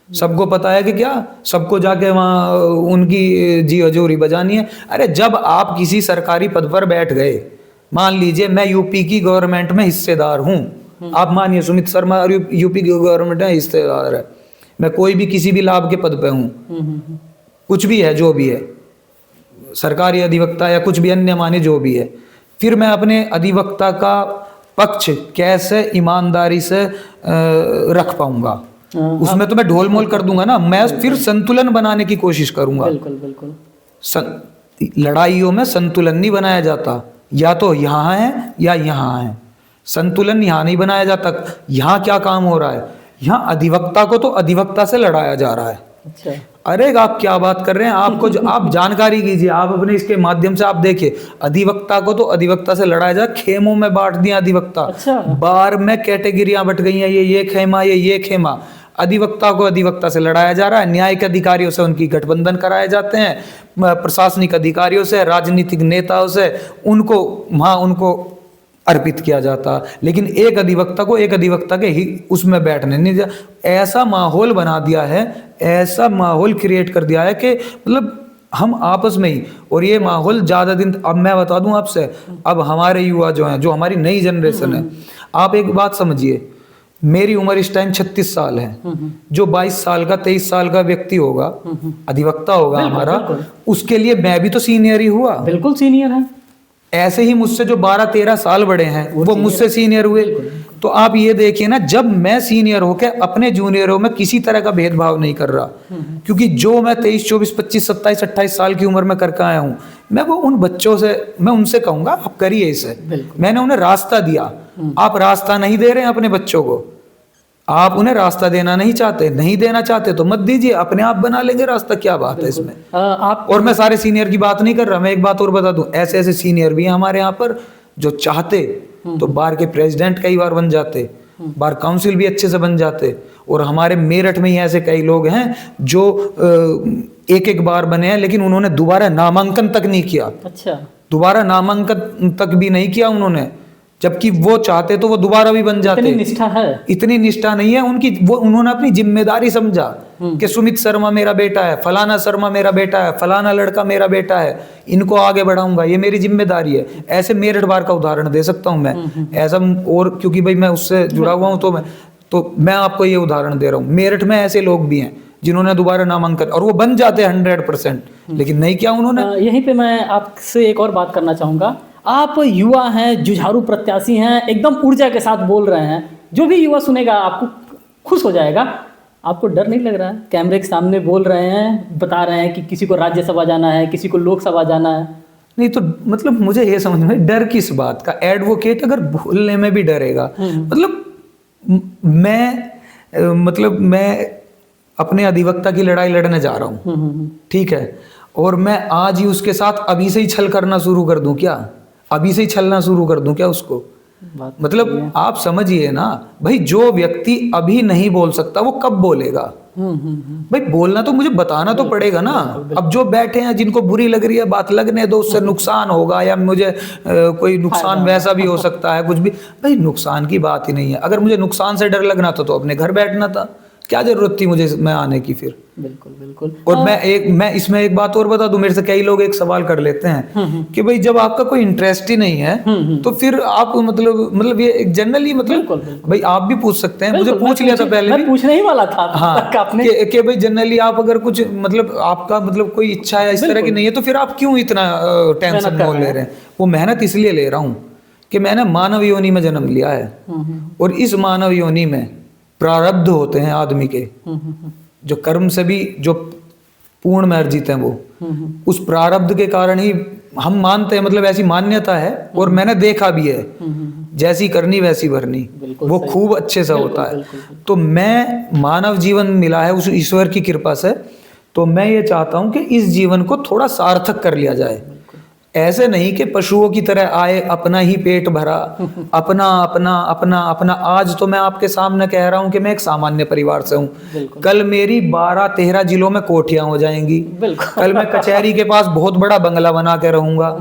सबको पता है कि क्या सबको जाके वहाँ उनकी जी हजूरी बजानी है? अरे जब आप किसी सरकारी पद पर बैठ गए, मान लीजिए मैं यूपी की गवर्नमेंट में हिस्सेदार हूँ, आप मानिए सुमित शर्मा यूपी की गवर्नमेंट में हिस्सेदार है, मैं कोई भी किसी भी लाभ के पद पे हूँ, कुछ भी है, जो भी है, सरकारी अधिवक्ता या कुछ भी अन्य माने जो भी है, फिर मैं अपने अधिवक्ता का पक्ष कैसे ईमानदारी से रख पाऊंगा? उसमें तो मैं ढोल मोल कर दूंगा ना, मैं फिर संतुलन बनाने की कोशिश करूंगा। बिल्कुल बिल्कुल। लड़ाइयों में संतुलन नहीं बनाया जाता, या तो यहाँ है या यहाँ है, संतुलन यहाँ नहीं बनाया जाता। यहाँ क्या काम हो रहा है, यहाँ अधिवक्ता को तो अधिवक्ता से लड़ाया जा रहा है। अच्छा, अरे आप क्या बात कर रहे हैं, आपको जो आप जानकारी कीजिए, आप अपने इसके माध्यम से आप देखिए, अधिवक्ता को तो अधिवक्ता से लड़ाया जा, खेमों में बांट दिया अधिवक्ता। अच्छा। बार में कैटेगरियां बट गई हैं, ये खेमा, ये खेमा। अधिवक्ता को अधिवक्ता से लड़ाया जा रहा है, न्यायिक अधिकारियों से उनकी गठबंधन कराए जाते हैं, प्रशासनिक अधिकारियों से, राजनीतिक नेताओं से, उनको अर्पित किया जाता। लेकिन एक अधिवक्ता को एक अधिवक्ता के ही उसमें बैठने नहीं दिया। ऐसा माहौल बना दिया है, ऐसा माहौल क्रिएट कर दिया है कि मतलब हम आपस में ही, और ये माहौल ज़्यादा दिन, अब मैं बता दूं आपसे, अब हमारे युवा जो हैं, जो हमारी नई जनरेशन है, आप एक बात समझिए, मेरी उम्र इस टाइम 36 साल है, जो 22 साल का 23 साल का व्यक्ति होगा, अधिवक्ता होगा हमारा, उसके लिए मैं भी तो सीनियर ही हुआ। बिल्कुल सीनियर है। ऐसे ही मुझसे जो 12-13 साल बड़े हैं वो मुझसे सीनियर हुए। तो आप ये देखिए ना, जब मैं सीनियर होकर अपने जूनियरों में किसी तरह का भेदभाव नहीं कर रहा, क्योंकि जो मैं 23, 24, 25, 27, 28 साल की उम्र में करके आया हूं, मैं वो उन बच्चों से, मैं उनसे कहूंगा आप करिए इसे। मैंने उन्हें रास्ता दिया, आप रास्ता नहीं दे रहे हैं अपने बच्चों को, आप उन्हें रास्ता देना नहीं चाहते, नहीं देना चाहते तो मत दीजिए, अपने आप बना लेंगे रास्ता, क्या बात है इसमें। आप और मैं सारे सीनियर की बात नहीं कर रहा, मैं एक बात और बता दूं, ऐसे ऐसे सीनियर भी हैं हमारे यहाँ पर जो चाहते तो बार के प्रेसिडेंट कई बार बन जाते, बार काउंसिल भी अच्छे से बन जाते। और हमारे मेरठ में ही ऐसे कई लोग हैं जो एक बार बने हैं, लेकिन उन्होंने दोबारा नामांकन तक नहीं किया। अच्छा, दोबारा नामांकन तक भी नहीं किया उन्होंने, जबकि वो चाहते तो वो दोबारा भी बन जाते। इतनी निष्ठा है, इतनी निष्ठा नहीं है उनकी, वो उन्होंने अपनी जिम्मेदारी समझा कि सुमित शर्मा मेरा बेटा है, फलाना शर्मा मेरा बेटा है, फलाना लड़का मेरा बेटा है, इनको आगे बढ़ाऊंगा, ये मेरी जिम्मेदारी है। ऐसे मेरठ बार का उदाहरण दे सकता हूं मैं, ऐसा, और क्योंकि भाई मैं उससे जुड़ा हुआ हूं तो मैं आपको ये उदाहरण दे रहा हूँ। मेरठ में ऐसे लोग भी हैं जिन्होंने दोबारा नामांकन, और वो बन जाते हैं 100%, लेकिन नहीं किया उन्होंने। यहीं पे मैं आपसे एक और बात करना चाहूँगा। आप युवा हैं, जुझारू प्रत्याशी हैं, एकदम ऊर्जा के साथ बोल रहे हैं, जो भी युवा सुनेगा आपको खुश हो जाएगा। आपको डर नहीं लग रहा है? कैमरे के सामने बोल रहे हैं, बता रहे हैं कि किसी को राज्यसभा जाना है, किसी को लोकसभा जाना है। नहीं तो मतलब मुझे ये समझ में, डर किस बात का? एडवोकेट अगर बोलने में भी डरेगा, मतलब मैं अपने अधिवक्ता की लड़ाई लड़ने जा रहा हूँ, ठीक है, और मैं आज ही उसके साथ अभी से ही छल करना शुरू कर दूं क्या? अभी से ही छलना शुरू कर दूं क्या उसको? मतलब आप समझिए ना भाई, जो व्यक्ति अभी नहीं बोल सकता वो कब बोलेगा? भाई बोलना तो मुझे बताना तो पड़ेगा ना। अब जो बैठे हैं जिनको बुरी लग रही है बात, लगने दो, उससे नुकसान होगा या मुझे कोई नुकसान वैसा भी हो सकता है, कुछ भी। भाई नुकसान की बात ही नहीं है। अगर मुझे नुकसान से डर लगना था तो अपने घर बैठना था, क्या जरूरत थी मुझे मैं आने की फिर? बिल्कुल बिल्कुल। और मैं इसमें एक बात और बता दूं, मेरे से कई लोग एक सवाल कर लेते हैं कि भाई जब आपका कोई इंटरेस्ट ही नहीं है तो फिर आप मतलब ये जनरली मतलब भाई आप भी पूछ सकते हैं, मुझे पूछ लिया था पहले, मैं पूछने ही वाला था। हाँ, कि भाई जनरली आप अगर कुछ मतलब आपका मतलब कोई इच्छा है इस तरह की नहीं है तो फिर आप क्यों इतना टेंशन मोल ले रहे हैं? वो मेहनत इसलिए ले रहा हूँ कि मैंने मानव योनि में जन्म लिया है, और इस मानव योनि में प्रारब्ध होते हैं आदमी के, जो कर्म से भी जो पूर्ण में अर्जित हैं, वो उस प्रारब्ध के कारण ही हम मानते हैं, मतलब ऐसी मान्यता है, और मैंने देखा भी है, जैसी करनी वैसी भरनी, वो खूब अच्छे से होता है। तो मैं मानव जीवन मिला है उस ईश्वर की कृपा से, तो मैं ये चाहता हूं कि इस जीवन को थोड़ा सार्थक कर लिया जाए। ऐसे नहीं कि पशुओं की तरह आए, अपना ही पेट भरा, अपना अपना अपना अपना। आज तो मैं आपके सामने कह रहा हूं कि मैं एक सामान्य परिवार से हूं, कल मेरी 12-13 जिलों में कोठियां हो जाएंगी, कल मैं कचहरी के पास बहुत बड़ा बंगला बना के रहूंगा,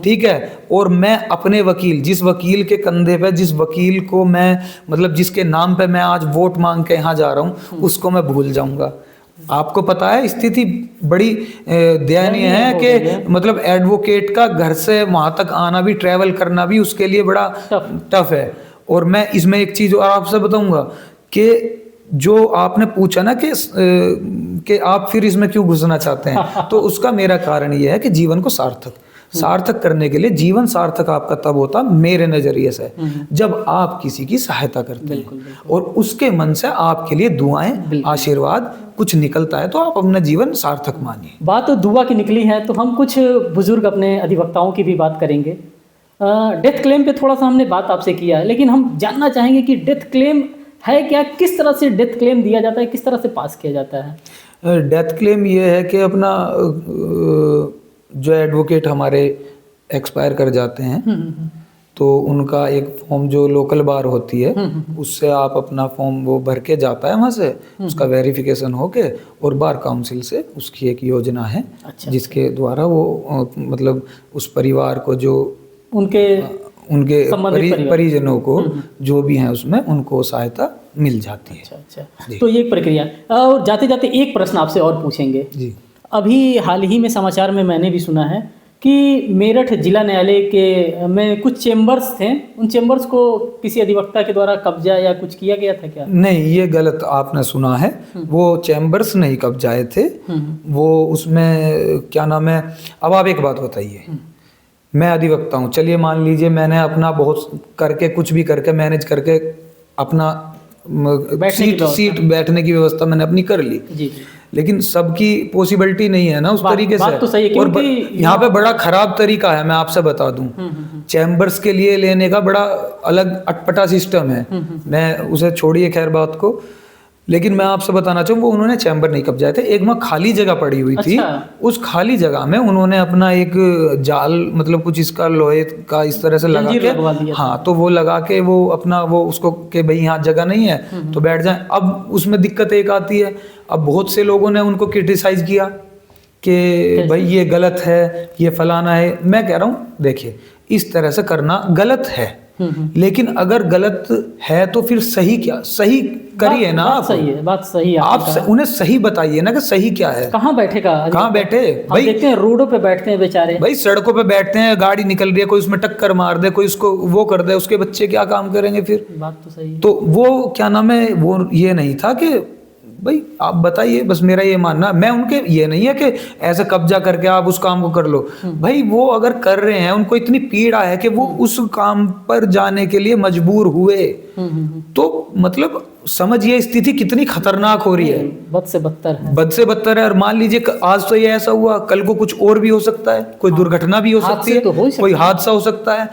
ठीक है, और मैं अपने वकील, जिस वकील के कंधे पे, जिस वकील को मैं मतलब जिसके नाम पे मैं आज वोट मांग के यहाँ जा रहा हूँ, उसको मैं भूल जाऊंगा। आपको पता है स्थिति बड़ी दयनीय है कि मतलब एडवोकेट का घर से वहां तक आना भी, ट्रैवल करना भी उसके लिए बड़ा टफ है। और मैं इसमें एक चीज और आपसे बताऊंगा कि जो आपने पूछा ना कि आप फिर इसमें क्यों घुसना चाहते हैं, तो उसका मेरा कारण यह है कि जीवन को सार्थक, सार्थक करने के लिए जीवन सार्थक आपका तब होता, मेरे नजरिए से, जब आप किसी की सहायता करते हैं और उसके मन से आपके लिए दुआएं, आशीर्वाद कुछ निकलता है, तो आप अपना जीवन सार्थक मानिए। बात तो दुआ की निकली है, तो हम कुछ बुजुर्ग अपने अधिवक्ताओं की भी बात करेंगे। डेथ क्लेम पे थोड़ा सा हमने बात आपसे किया है, लेकिन हम जानना चाहेंगे कि डेथ क्लेम है क्या, किस तरह से डेथ क्लेम दिया जाता है, किस तरह से पास किया जाता है? डेथ क्लेम ये है कि अपना जो एडवोकेट हमारे एक्सपायर कर जाते हैं, तो उनका एक फॉर्म जो लोकल बार होती है उससे आप अपना फॉर्म वो भर के जाता है वहाँ से, उसका वेरिफिकेशन होके और बार काउंसिल से उसकी एक योजना है। अच्छा। जिसके द्वारा वो मतलब उस परिवार को जो उनके परिजनों को जो भी हैं उसमें उनको सहायता मिल जाती है। अच्छा। तो ये प्रक्रिया। और जाते जाते एक प्रश्न आपसे और पूछेंगे जी। अभी हाल ही में समाचार में मैंने भी सुना है कि मेरठ जिला न्यायालय के में कुछ चेम्बर्स थे, उन चेम्बर्स को किसी अधिवक्ता के द्वारा कब्जा या कुछ किया गया था क्या? नहीं, ये गलत आपने सुना है। वो चेम्बर्स नहीं कब्जाए थे, वो उसमें क्या नाम है, अब आप एक बात बताइए, मैं अधिवक्ता हूँ, चलिए मान लीजिए मैंने अपना बहुत करके कुछ भी करके मैनेज करके अपना सीट बैठने की व्यवस्था मैंने अपनी कर ली जी। लेकिन सबकी पॉसिबिलिटी नहीं है ना उस तरीके से। तो सही है, और यहाँ पे बड़ा खराब तरीका है, मैं आपसे बता दूं। चैम्बर्स के लिए लेने का बड़ा अलग अटपटा सिस्टम है, मैं उसे छोड़िए खैर बात को, लेकिन मैं आपसे बताना चाहूँ वो उन्होंने चैम्बर नहीं कब्जाए थे। एक वहाँ खाली जगह पड़ी हुई थी। अच्छा। उस खाली जगह में उन्होंने अपना एक जाल मतलब कुछ इसका लोहे का इस तरह से लगा के, हाँ, तो वो लगा के वो अपना वो उसको कि भाई यहाँ जगह नहीं है तो बैठ जाए। अब उसमें दिक्कत एक आती है, अब बहुत से लोगों ने उनको क्रिटिसाइज किया कि भाई ये गलत है, ये फलाना है। मैं कह रहा हूँ देखिए, इस तरह से करना गलत है, लेकिन अगर गलत है तो फिर सही क्या, सही करिए ना। बात सही है, बात सही है। आप उन्हें सही बताइए ना कि सही क्या है। कहाँ बैठेगा, कहाँ बैठे भाई? देखते हैं रोडों पे बैठते हैं बेचारे, भाई सड़कों पे बैठते हैं, गाड़ी निकल रही है, कोई उसमें टक्कर मार दे, कोई उसको वो कर दे, उसके बच्चे क्या काम करेंगे फिर? बात तो सही है। तो वो क्या नाम है, वो ये नहीं था कि भाई आप बताइए, बस मेरा ये मानना, मैं उनके ये नहीं है कि ऐसे कब्जा करके आप उस काम को कर लो। भाई वो अगर कर रहे हैं, उनको इतनी पीड़ा है कि वो उस काम पर जाने के लिए मजबूर हुए, तो मतलब समझिए स्थिति कितनी खतरनाक हो रही है। बद से बदतर है, बद से बदतर है। और मान लीजिए आज तो ये ऐसा हुआ, कल को कुछ और भी हो सकता है, कोई दुर्घटना भी हो सकती है, कोई हादसा हो सकता है,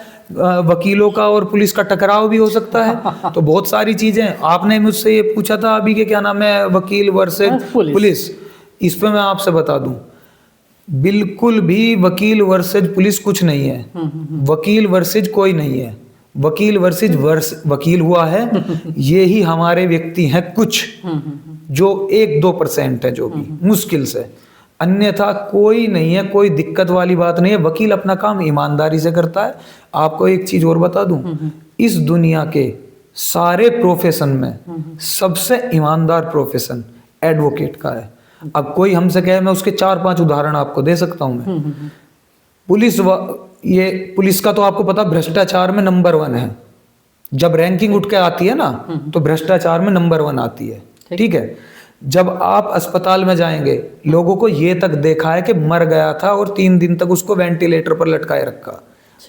वकीलों का और पुलिस का टकराव भी हो सकता है। तो बहुत सारी चीजें। आपने मुझसे ये पूछा था अभी के क्या नाम है, वकील वर्सेज पुलिस, इस पे मैं आपसे बता दूं, बिल्कुल भी वकील वर्सेज पुलिस कुछ नहीं है, वकील वर्सेज कोई नहीं है। वकील वर्सेज वकील हुआ है, ये ही हमारे व्यक्ति हैं कुछ, जो 1-2% है, जो भी मुश्किल से, अन्यथा कोई नहीं है, कोई दिक्कत वाली बात नहीं है। वकील अपना काम ईमानदारी से करता है। आपको एक चीज और बता दूं, इस दुनिया के सारे प्रोफेशन में सबसे ईमानदार प्रोफेशन एडवोकेट का है। अब कोई हमसे कहे, मैं उसके 4-5 उदाहरण आपको दे सकता हूं। मैं पुलिस का तो आपको पता भ्रष्टाचार में नंबर 1 है। जब रैंकिंग उठ के आती है ना, तो भ्रष्टाचार में नंबर 1 आती है, ठीक है। जब आप अस्पताल में जाएंगे, लोगों को ये तक देखा है कि मर गया था और 3 दिन तक उसको वेंटिलेटर पर लटकाए रखा,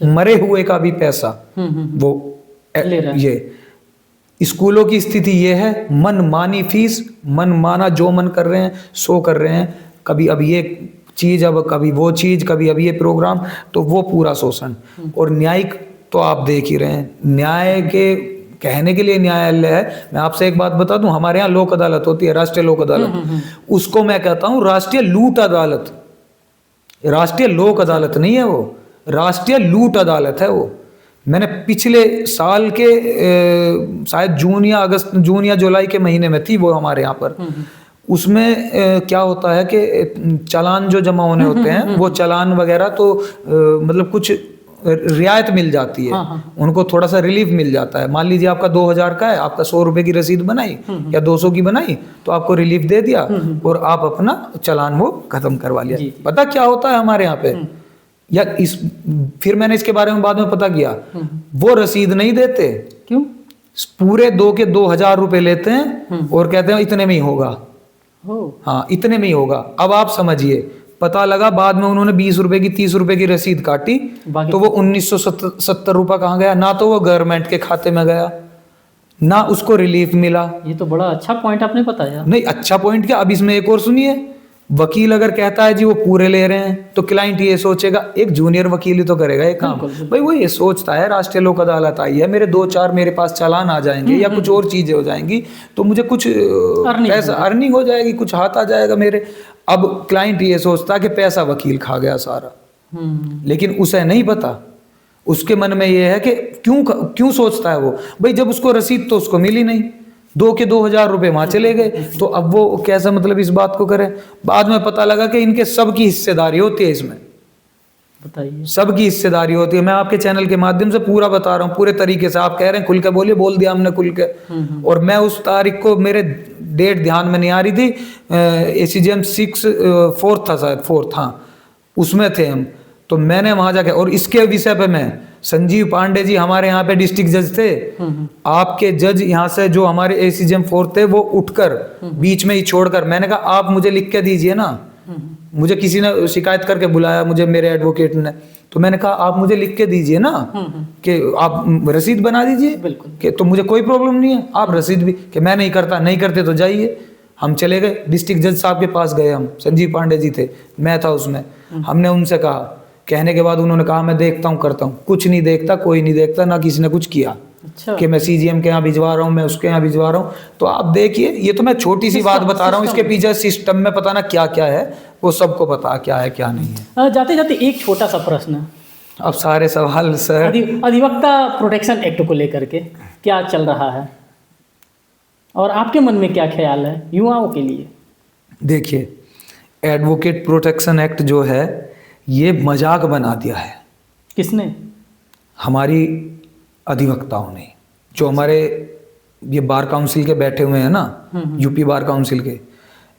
मरे हुए का भी पैसा वो ये। स्कूलों की स्थिति ये है, मनमानी फीस, मनमाना जो मन कर रहे हैं सो कर रहे हैं, कभी अब ये चीज, अब कभी वो चीज, कभी अब ये प्रोग्राम, तो वो पूरा शोषण। और न्यायिक तो आप देख ही रहे हैं, न्याय के कहने के लिए न्यायालय है। मैं आपसे एक बात बता दूं, हमारे यहाँ लोक अदालत होती है, राष्ट्रीय लोक अदालत, उसको मैं कहता हूं राष्ट्रीय लूट अदालत। राष्ट्रीय लोक अदालत नहीं है वो, राष्ट्रीय लूट अदालत है वो। मैंने पिछले साल के शायद जून या जुलाई के महीने में थी वो हमारे यहाँ पर। उसमें क्या होता है कि चालान जो जमा होने होते हैं, वो चालान वगैरह तो मतलब कुछ रियायत मिल जाती है, उनको थोड़ा सा रिलीफ मिल जाता है। मान लीजिए आपका 2000 का है, आपका 100 रुपए की रसीद बनाई या 200 की बनाई, तो आपको रिलीफ दे दिया और आप अपना चालान वो खत्म करवा लिया। पता क्या होता है हमारे यहाँ पे, या फिर मैंने इसके बारे में बाद में पता किया, वो रसीद नहीं देते। क्यों? पूरे 2000 रुपए लेते हैं और कहते हैं इतने में ही होगा। हाँ, इतने में ही होगा। अब आप समझिए पता लगा बाद में उन्होंने 20 रुपए की 30 रुपए की रसीद काटी, बाकी तो वो 1970 रुपया कहाँ गया? ना तो वो गवर्नमेंट के खाते में गया, ना उसको रिलीफ मिला। ये तो बड़ा अच्छा पॉइंट आपने बताया। नहीं, अच्छा पॉइंट क्या, अब इसमें एक और सुनिए। वकील अगर कहता है जी वो पूरे ले रहे हैं, तो क्लाइंट ये सोचेगा, एक जूनियर वकील ही तो करेगा ये काम। भाई वो ये सोचता है राष्ट्रीय लोक अदालत आई है, मेरे 2-4 मेरे पास चालान आ जाएंगे या कुछ और चीजें हो जाएंगी, तो मुझे कुछ पैसा अर्निंग हो जाएगी, कुछ हाथ आ जाएगा मेरे। अब क्लाइंट ये सोचता है कि पैसा वकील खा गया सारा, लेकिन उसे नहीं पता, उसके मन में ये है कि क्यों सोचता है वो, भाई जब उसको रसीद तो उसको मिली नहीं, 2,000 रुपए वहां चले गए, तो अब वो कैसा मतलब इस बात को करे। बाद में पता लगा कि इनके सबकी हिस्सेदारी होती है इसमें, बताइए। सबकी हिस्सेदारी होती है। मैं आपके चैनल के माध्यम से पूरा बता रहा हूँ, पूरे तरीके से। आप कह रहे हैं खुल के बोलिए, बोल दिया हमने खुल के। और मैं उस तारीख को, मेरे डेट ध्यान में नहीं आ रही थी, ACGM 6 4 था शायद, 4 था, उसमें थे हम। तो मैंने वहां जाके, और इसके विषय पे मैं, संजीव पांडे जी हमारे यहाँ पे डिस्ट्रिक्ट जज थे, आपके जज यहाँ से जो हमारे ACGM 4 थे, वो उठकर बीच में ही छोड़कर, मैंने कहा आप मुझे लिख के दीजिए ना। मुझे किसी ने शिकायत करके बुलाया, मुझे मेरे एडवोकेट ने, तो मैंने कहा आप मुझे लिख के दीजिए ना कि आप रसीद बना दीजिए, कि तो मुझे कोई प्रॉब्लम नहीं है, आप रसीद भी, कि मैं नहीं करता, नहीं करते तो जाइए। हम चले गए डिस्ट्रिक्ट जज साहब के पास गए, हम, संजीव पांडे जी थे, मैं था उसमें। हमने उनसे कहा, कहने के बाद उन्होंने कहा मैं देखता हूँ, करता हूँ। कुछ नहीं देखता, कोई नहीं देखता, ना किसी ने कुछ किया। अच्छा। कि मैं CGM के यहाँ भिजवा रहा हूँ, मैं उसके यहाँ भिजवा रहा हूँ। तो आप देखिए, ये तो मैं छोटी सी बात बता रहा हूँ, इसके पीछे सिस्टम में पता ना क्या क्या है, वो सबको पता क्या है क्या नहीं है। जाते जाते एक छोटा सा प्रश्न, अब सारे सवाल सर, अधिवक्ता प्रोटेक्शन एक्ट को लेकर के क्या चल रहा है और आपके मन में क्या ख्याल है युवाओं के लिए? देखिए, एडवोकेट प्रोटेक्शन एक्ट जो है, ये मजाक बना दिया है। किसने? हमारी अधिवक्ताओं ने, जो हमारे ये बार काउंसिल के बैठे हुए हैं ना, यूपी बार काउंसिल के,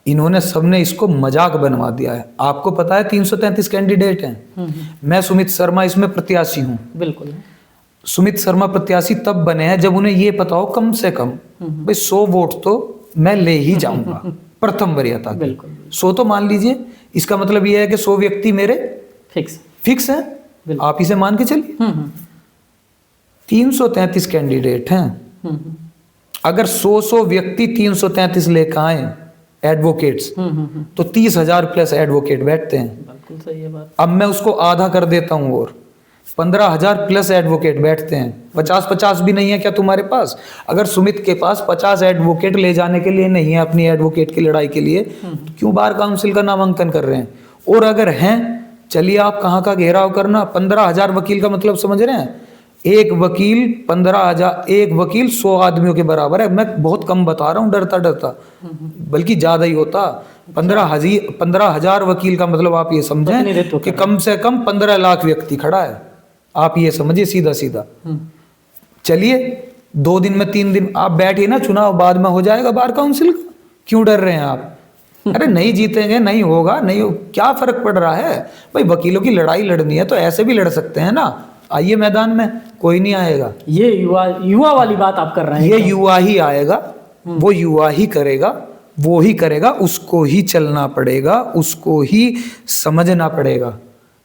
इन्होंने सबने इसको मजाक बनवा दिया है। आपको पता है 333 कैंडिडेट हैं। मैं सुमित शर्मा इसमें प्रत्याशी हूँ। बिल्कुल। सुमित शर्मा प्रत्याशी तब बने हैं जब उन्हें ये पता हो कम से कम भाई 100 वोट तो मैं ले ही जाऊंगा प्रथम वरीयता के। 100 तो मान लीजिए, इसका मतलब ये है कि 100 व्यक्ति मेरे फिक्स है, आप इसे मान के चलिए। 333 कैंडिडेट हैं, अगर 100 व्यक्ति 333 लेकर आए एडवोकेट्स, तो 30,000 प्लस एडवोकेट बैठते हैं। बिल्कुल सही है बात। अब मैं उसको आधा कर देता हूं, और 15,000 प्लस एडवोकेट बैठते हैं। 50-50 भी नहीं है क्या तुम्हारे पास? अगर सुमित के पास 50 एडवोकेट ले जाने के लिए नहीं है अपनी एडवोकेट की लड़ाई के लिए, तो क्यों बार काउंसिल का नामांकन कर रहे हैं? और अगर हैं, चलिए आप कहाँ का घेराव करना। 15,000 वकील का मतलब समझ रहे हैं? एक वकील 15,000, एक वकील 100 आदमियों के बराबर है। मैं बहुत कम बता रहा हूँ डरता डरता, बल्कि ज्यादा ही होता। 15,000 वकील का मतलब आप ये समझें कि कम से कम 15 लाख व्यक्ति खड़ा है। आप ये समझिए सीधा सीधा। चलिए 2 दिन में 3 दिन आप बैठिए ना, चुनाव बाद में हो जाएगा बार काउंसिल का, क्यों डर रहे हैं आप? अरे नहीं जीतेंगे, नहीं होगा, नहीं हो, क्या फर्क पड़ रहा है भाई? वकीलों की लड़ाई लड़नी है तो ऐसे भी लड़ सकते हैं ना, आइए मैदान में, कोई नहीं आएगा। ये युवा वाली बात आप कर रहे हैं। ये युवा ही आएगा, वो युवा ही करेगा, वो ही करेगा, उसको ही चलना पड़ेगा, उसको ही समझना पड़ेगा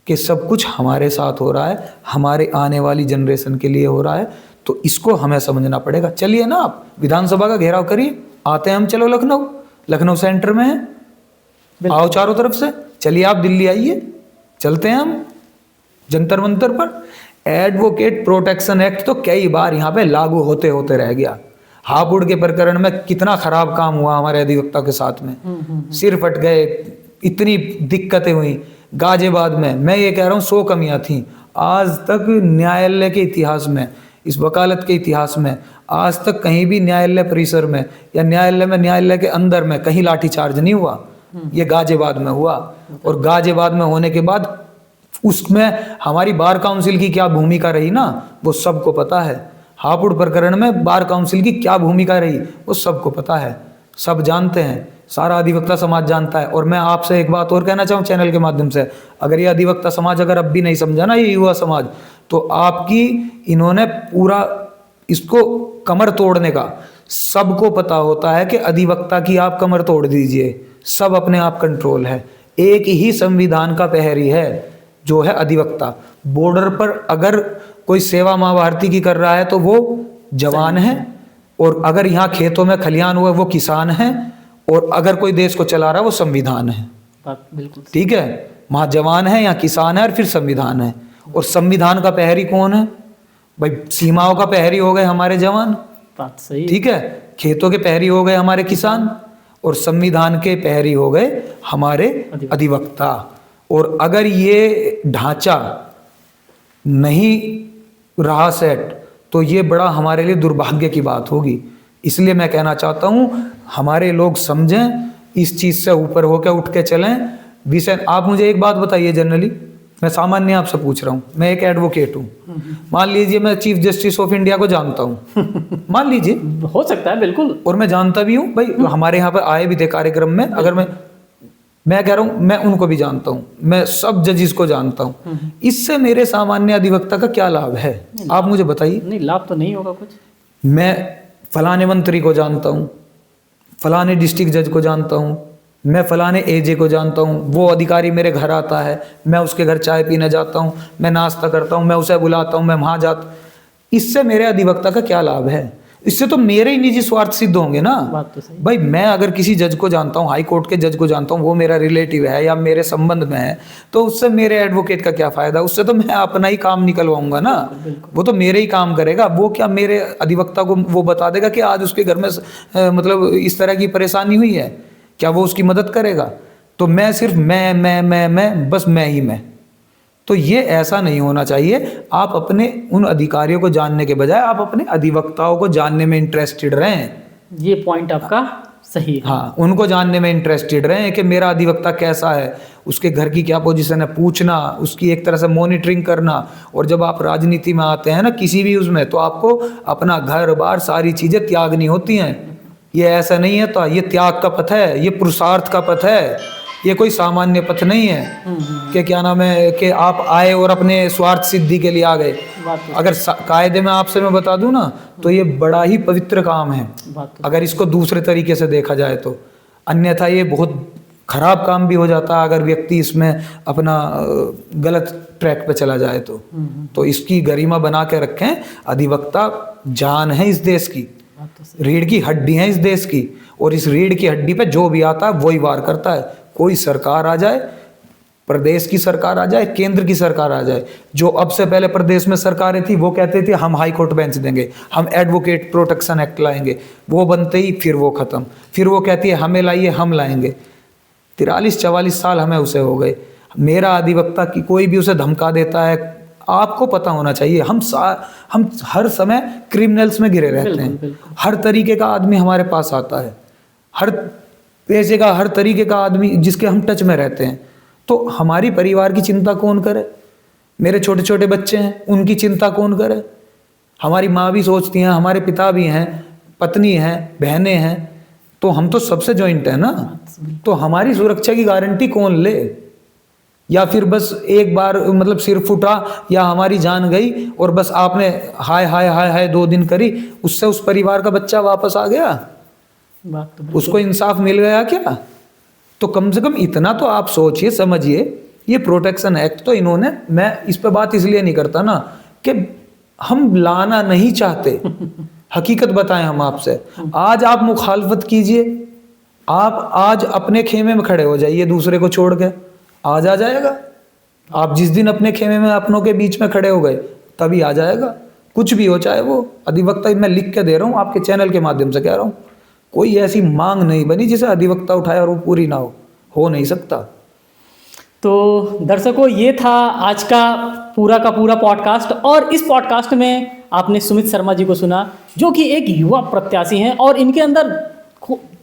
कि सब कुछ हमारे साथ हो रहा है, हमारे आने वाली जनरेशन के लिए हो रहा है, तो इसको हमें समझना पड़ेगा। चलिए ना, आप विधानसभा का घेराव करिए, आते हैं हम, चलो लखनऊ सेंटर में है, आओ चारों तरफ से। चलिए आप दिल्ली आइए, चलते हैं हम जंतर मंतर पर। एडवोकेट प्रोटेक्शन एक्ट तो कई बार यहाँ पे लागू होते होते रह गया। हापुड़ के प्रकरण में कितना खराब काम हुआ हमारे अधिवक्ता के साथ में, सिर फट गए, इतनी दिक्कतें हुई। गाजियाबाद में मैं ये कह रहा हूँ 100 कमियां थी। आज तक न्यायालय के इतिहास में, इस वकालत के इतिहास में, आज तक कहीं भी न्यायालय परिसर में या न्यायालय के अंदर में कहीं लाठीचार्ज नहीं हुआ। ये गाजियाबाद में हुआ, और गाजियाबाद में होने के बाद उसमें हमारी बार काउंसिल की क्या भूमिका रही ना, वो सबको पता है। हापुड़ प्रकरण में बार काउंसिल की क्या भूमिका रही, वो सबको पता है, सब जानते हैं, सारा अधिवक्ता समाज जानता है। और मैं आपसे एक बात और कहना चाहूँ चैनल के माध्यम से, अगर ये अधिवक्ता समाज अगर अब भी नहीं समझा ना, ये युवा समाज, तो आपकी इन्होंने पूरा इसको कमर तोड़ने का, सबको पता होता है कि अधिवक्ता की आप कमर तोड़ दीजिए, सब अपने आप कंट्रोल है। एक ही संविधान का प्रहरी है जो है अधिवक्ता। बॉर्डर पर अगर कोई सेवा माँ भारती की कर रहा है तो वो जवान है, और अगर यहाँ खेतों में खलिहान हुआ वो किसान है, और अगर कोई देश को चला रहा है वो संविधान है। बात बिल्कुल ठीक है, वहाँ जवान है, यहाँ किसान है, और फिर संविधान है। और संविधान का प्रहरी कौन है भाई? सीमाओं का प्रहरी हो गए हमारे जवान, बात सही। ठीक है, खेतों के प्रहरी हो गए हमारे किसान, और संविधान के प्रहरी हो गए हमारे अधिवक्ता। और अगर ये ढांचा नहीं रहा सेट तो ये बड़ा हमारे लिए दुर्भाग्य की बात होगी। इसलिए मैं कहना चाहता हूं हमारे लोग समझें, इस चीज से ऊपर होकर उठ के चलें। विषय आप मुझे एक बात बताइए, जनरली मैं सामान्य आपसे पूछ रहा हूं, मैं एक एडवोकेट हूं, मान लीजिए मैं चीफ जस्टिस ऑफ इंडिया को जानता हूं, मान लीजिए, हो सकता है बिल्कुल, और मैं जानता भी हूं भाई, हमारे यहाँ पर आए भी थे कार्यक्रम में, अगर मैं कह रहा हूं मैं उनको भी जानता हूं, मैं सब जजेस को जानता हूं, इससे मेरे सामान्य अधिवक्ता का क्या लाभ है? आप मुझे बताइए। नहीं, लाभ तो नहीं होगा कुछ। मैं फलाने मंत्री को जानता हूं, फलाने डिस्ट्रिक्ट जज को जानता हूं, मैं फलाने एजे को जानता हूं, वो अधिकारी मेरे घर आता है, मैं उसके घर चाय पीने जाता हूं, मैं नाश्ता करता हूं, मैं उसे बुलाता हूं, मैं वहां जाता, इससे मेरे अधिवक्ता का क्या लाभ है? इससे तो मेरे ही निजी स्वार्थ सिद्ध होंगे ना। बात तो सही। भाई मैं अगर किसी जज को जानता हूँ, हाई कोर्ट के जज को जानता हूँ, वो मेरा रिलेटिव है या मेरे संबंध में है, तो उससे मेरे एडवोकेट का क्या फायदा? उससे तो मैं अपना ही काम निकलवाऊंगा ना, वो तो मेरे ही काम करेगा। वो क्या मेरे अधिवक्ता को वो बता देगा कि आज उसके घर में मतलब इस तरह की परेशानी हुई है, क्या वो उसकी मदद करेगा? तो मैं सिर्फ मैं बस मैं ही मैं। तो ये ऐसा नहीं होना चाहिए। आप अपने उन अधिकारियों को जानने के बजाय आप अपने अधिवक्ताओं को जानने में इंटरेस्टेड रहें। ये पॉइंट आपका सही है। हाँ, उनको जानने में इंटरेस्टेड रहें कि मेरा अधिवक्ता कैसा है, उसके घर की क्या पोजीशन है, पूछना, उसकी एक तरह से मॉनिटरिंग करना। और जब आप राजनीति में आते हैं ना किसी भी उसमें, तो आपको अपना घर बार सारी चीजें त्यागनी होती हैं। ये ऐसा नहीं है, तो ये त्याग का पथ है, ये पुरुषार्थ का पथ है, ये कोई सामान्य पथ नहीं है कि क्या नाम है कि आप आए और अपने स्वार्थ सिद्धि के लिए आ गए। अगर कायदे में आपसे मैं बता दूं ना, तो ये बड़ा ही पवित्र काम है अगर इसको दूसरे तरीके से देखा जाए तो। अन्यथा ये बहुत खराब काम भी हो जाता है अगर व्यक्ति इसमें अपना गलत ट्रैक पे चला जाए तो इसकी गरिमा बना के रखें। अधिवक्ता जान है इस देश की, रीढ़ की हड्डी है इस देश की, और इस रीढ़ की हड्डी पे जो भी आता है वही वार करता है। कोई सरकार आ जाए, प्रदेश की सरकार आ जाए, केंद्र की सरकार आ जाए, जो अब से पहले प्रदेश में सरकारें थी वो कहते थे हम हाई कोर्ट बेंच देंगे, हम एडवोकेट प्रोटेक्शन एक्ट लाएंगे, वो बनते ही फिर वो खत्म, फिर वो कहती है हमें लाइए हम लाएंगे। 43-44 साल हमें उसे हो गए। मेरा अधिवक्ता की कोई भी उसे धमका देता है, आपको पता होना चाहिए हम हर समय क्रिमिनल्स में घिरे रहते हैं। हर तरीके का आदमी हमारे पास आता है, हर पैसे का, हर तरीके का आदमी जिसके हम टच में रहते हैं। तो हमारी परिवार की चिंता कौन करे? मेरे छोटे छोटे बच्चे हैं, उनकी चिंता कौन करे? हमारी माँ भी सोचती हैं, हमारे पिता भी हैं, पत्नी हैं, बहनें हैं, तो हम तो सबसे जॉइंट है ना। तो हमारी सुरक्षा की गारंटी कौन ले? या फिर बस एक बार मतलब सिर फूटा या हमारी जान गई और बस आपने हाय हाय हाय हाय 2 दिन करी, उससे उस परिवार का बच्चा वापस आ गया, उसको इंसाफ मिल गया क्या? तो कम से कम इतना तो आप सोचिए, समझिए। ये प्रोटेक्शन एक्ट तो इन्होंने, मैं इस पे बात इसलिए नहीं करता ना कि हम लाना नहीं चाहते, हकीकत बताएं हम आपसे। आज आप मुखालफत कीजिए, आप आज अपने खेमे में खड़े हो जाइए, दूसरे को छोड़ के आज आ जाएगा। आप जिस दिन अपने खेमे में अपनों के बीच में खड़े हो गए तभी आ जाएगा, कुछ भी हो चाहे वो। अधिवक्ता मैं लिख के दे रहा हूँ, आपके चैनल के माध्यम से कह रहा हूँ, कोई ऐसी मांग नहीं बनी जिसे अधिवक्ता उठाए और वो पूरी ना हो नहीं सकता। तो दर्शकों, ये था आज का पूरा पॉडकास्ट। और इस पॉडकास्ट में आपने सुमित शर्मा जी को सुना, जो कि एक युवा प्रत्याशी हैं और इनके अंदर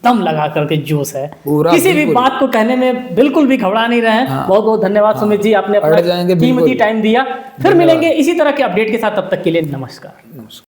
दम लगा करके जोश है, किसी भी बात को कहने में बिल्कुल भी घबरा नहीं रहे हैं। हाँ, बहुत बहुत धन्यवाद सुमित जी, आपने अपना कीमती टाइम दिया। फिर मिलेंगे इसी तरह के अपडेट के साथ, तब तक के लिए नमस्कार।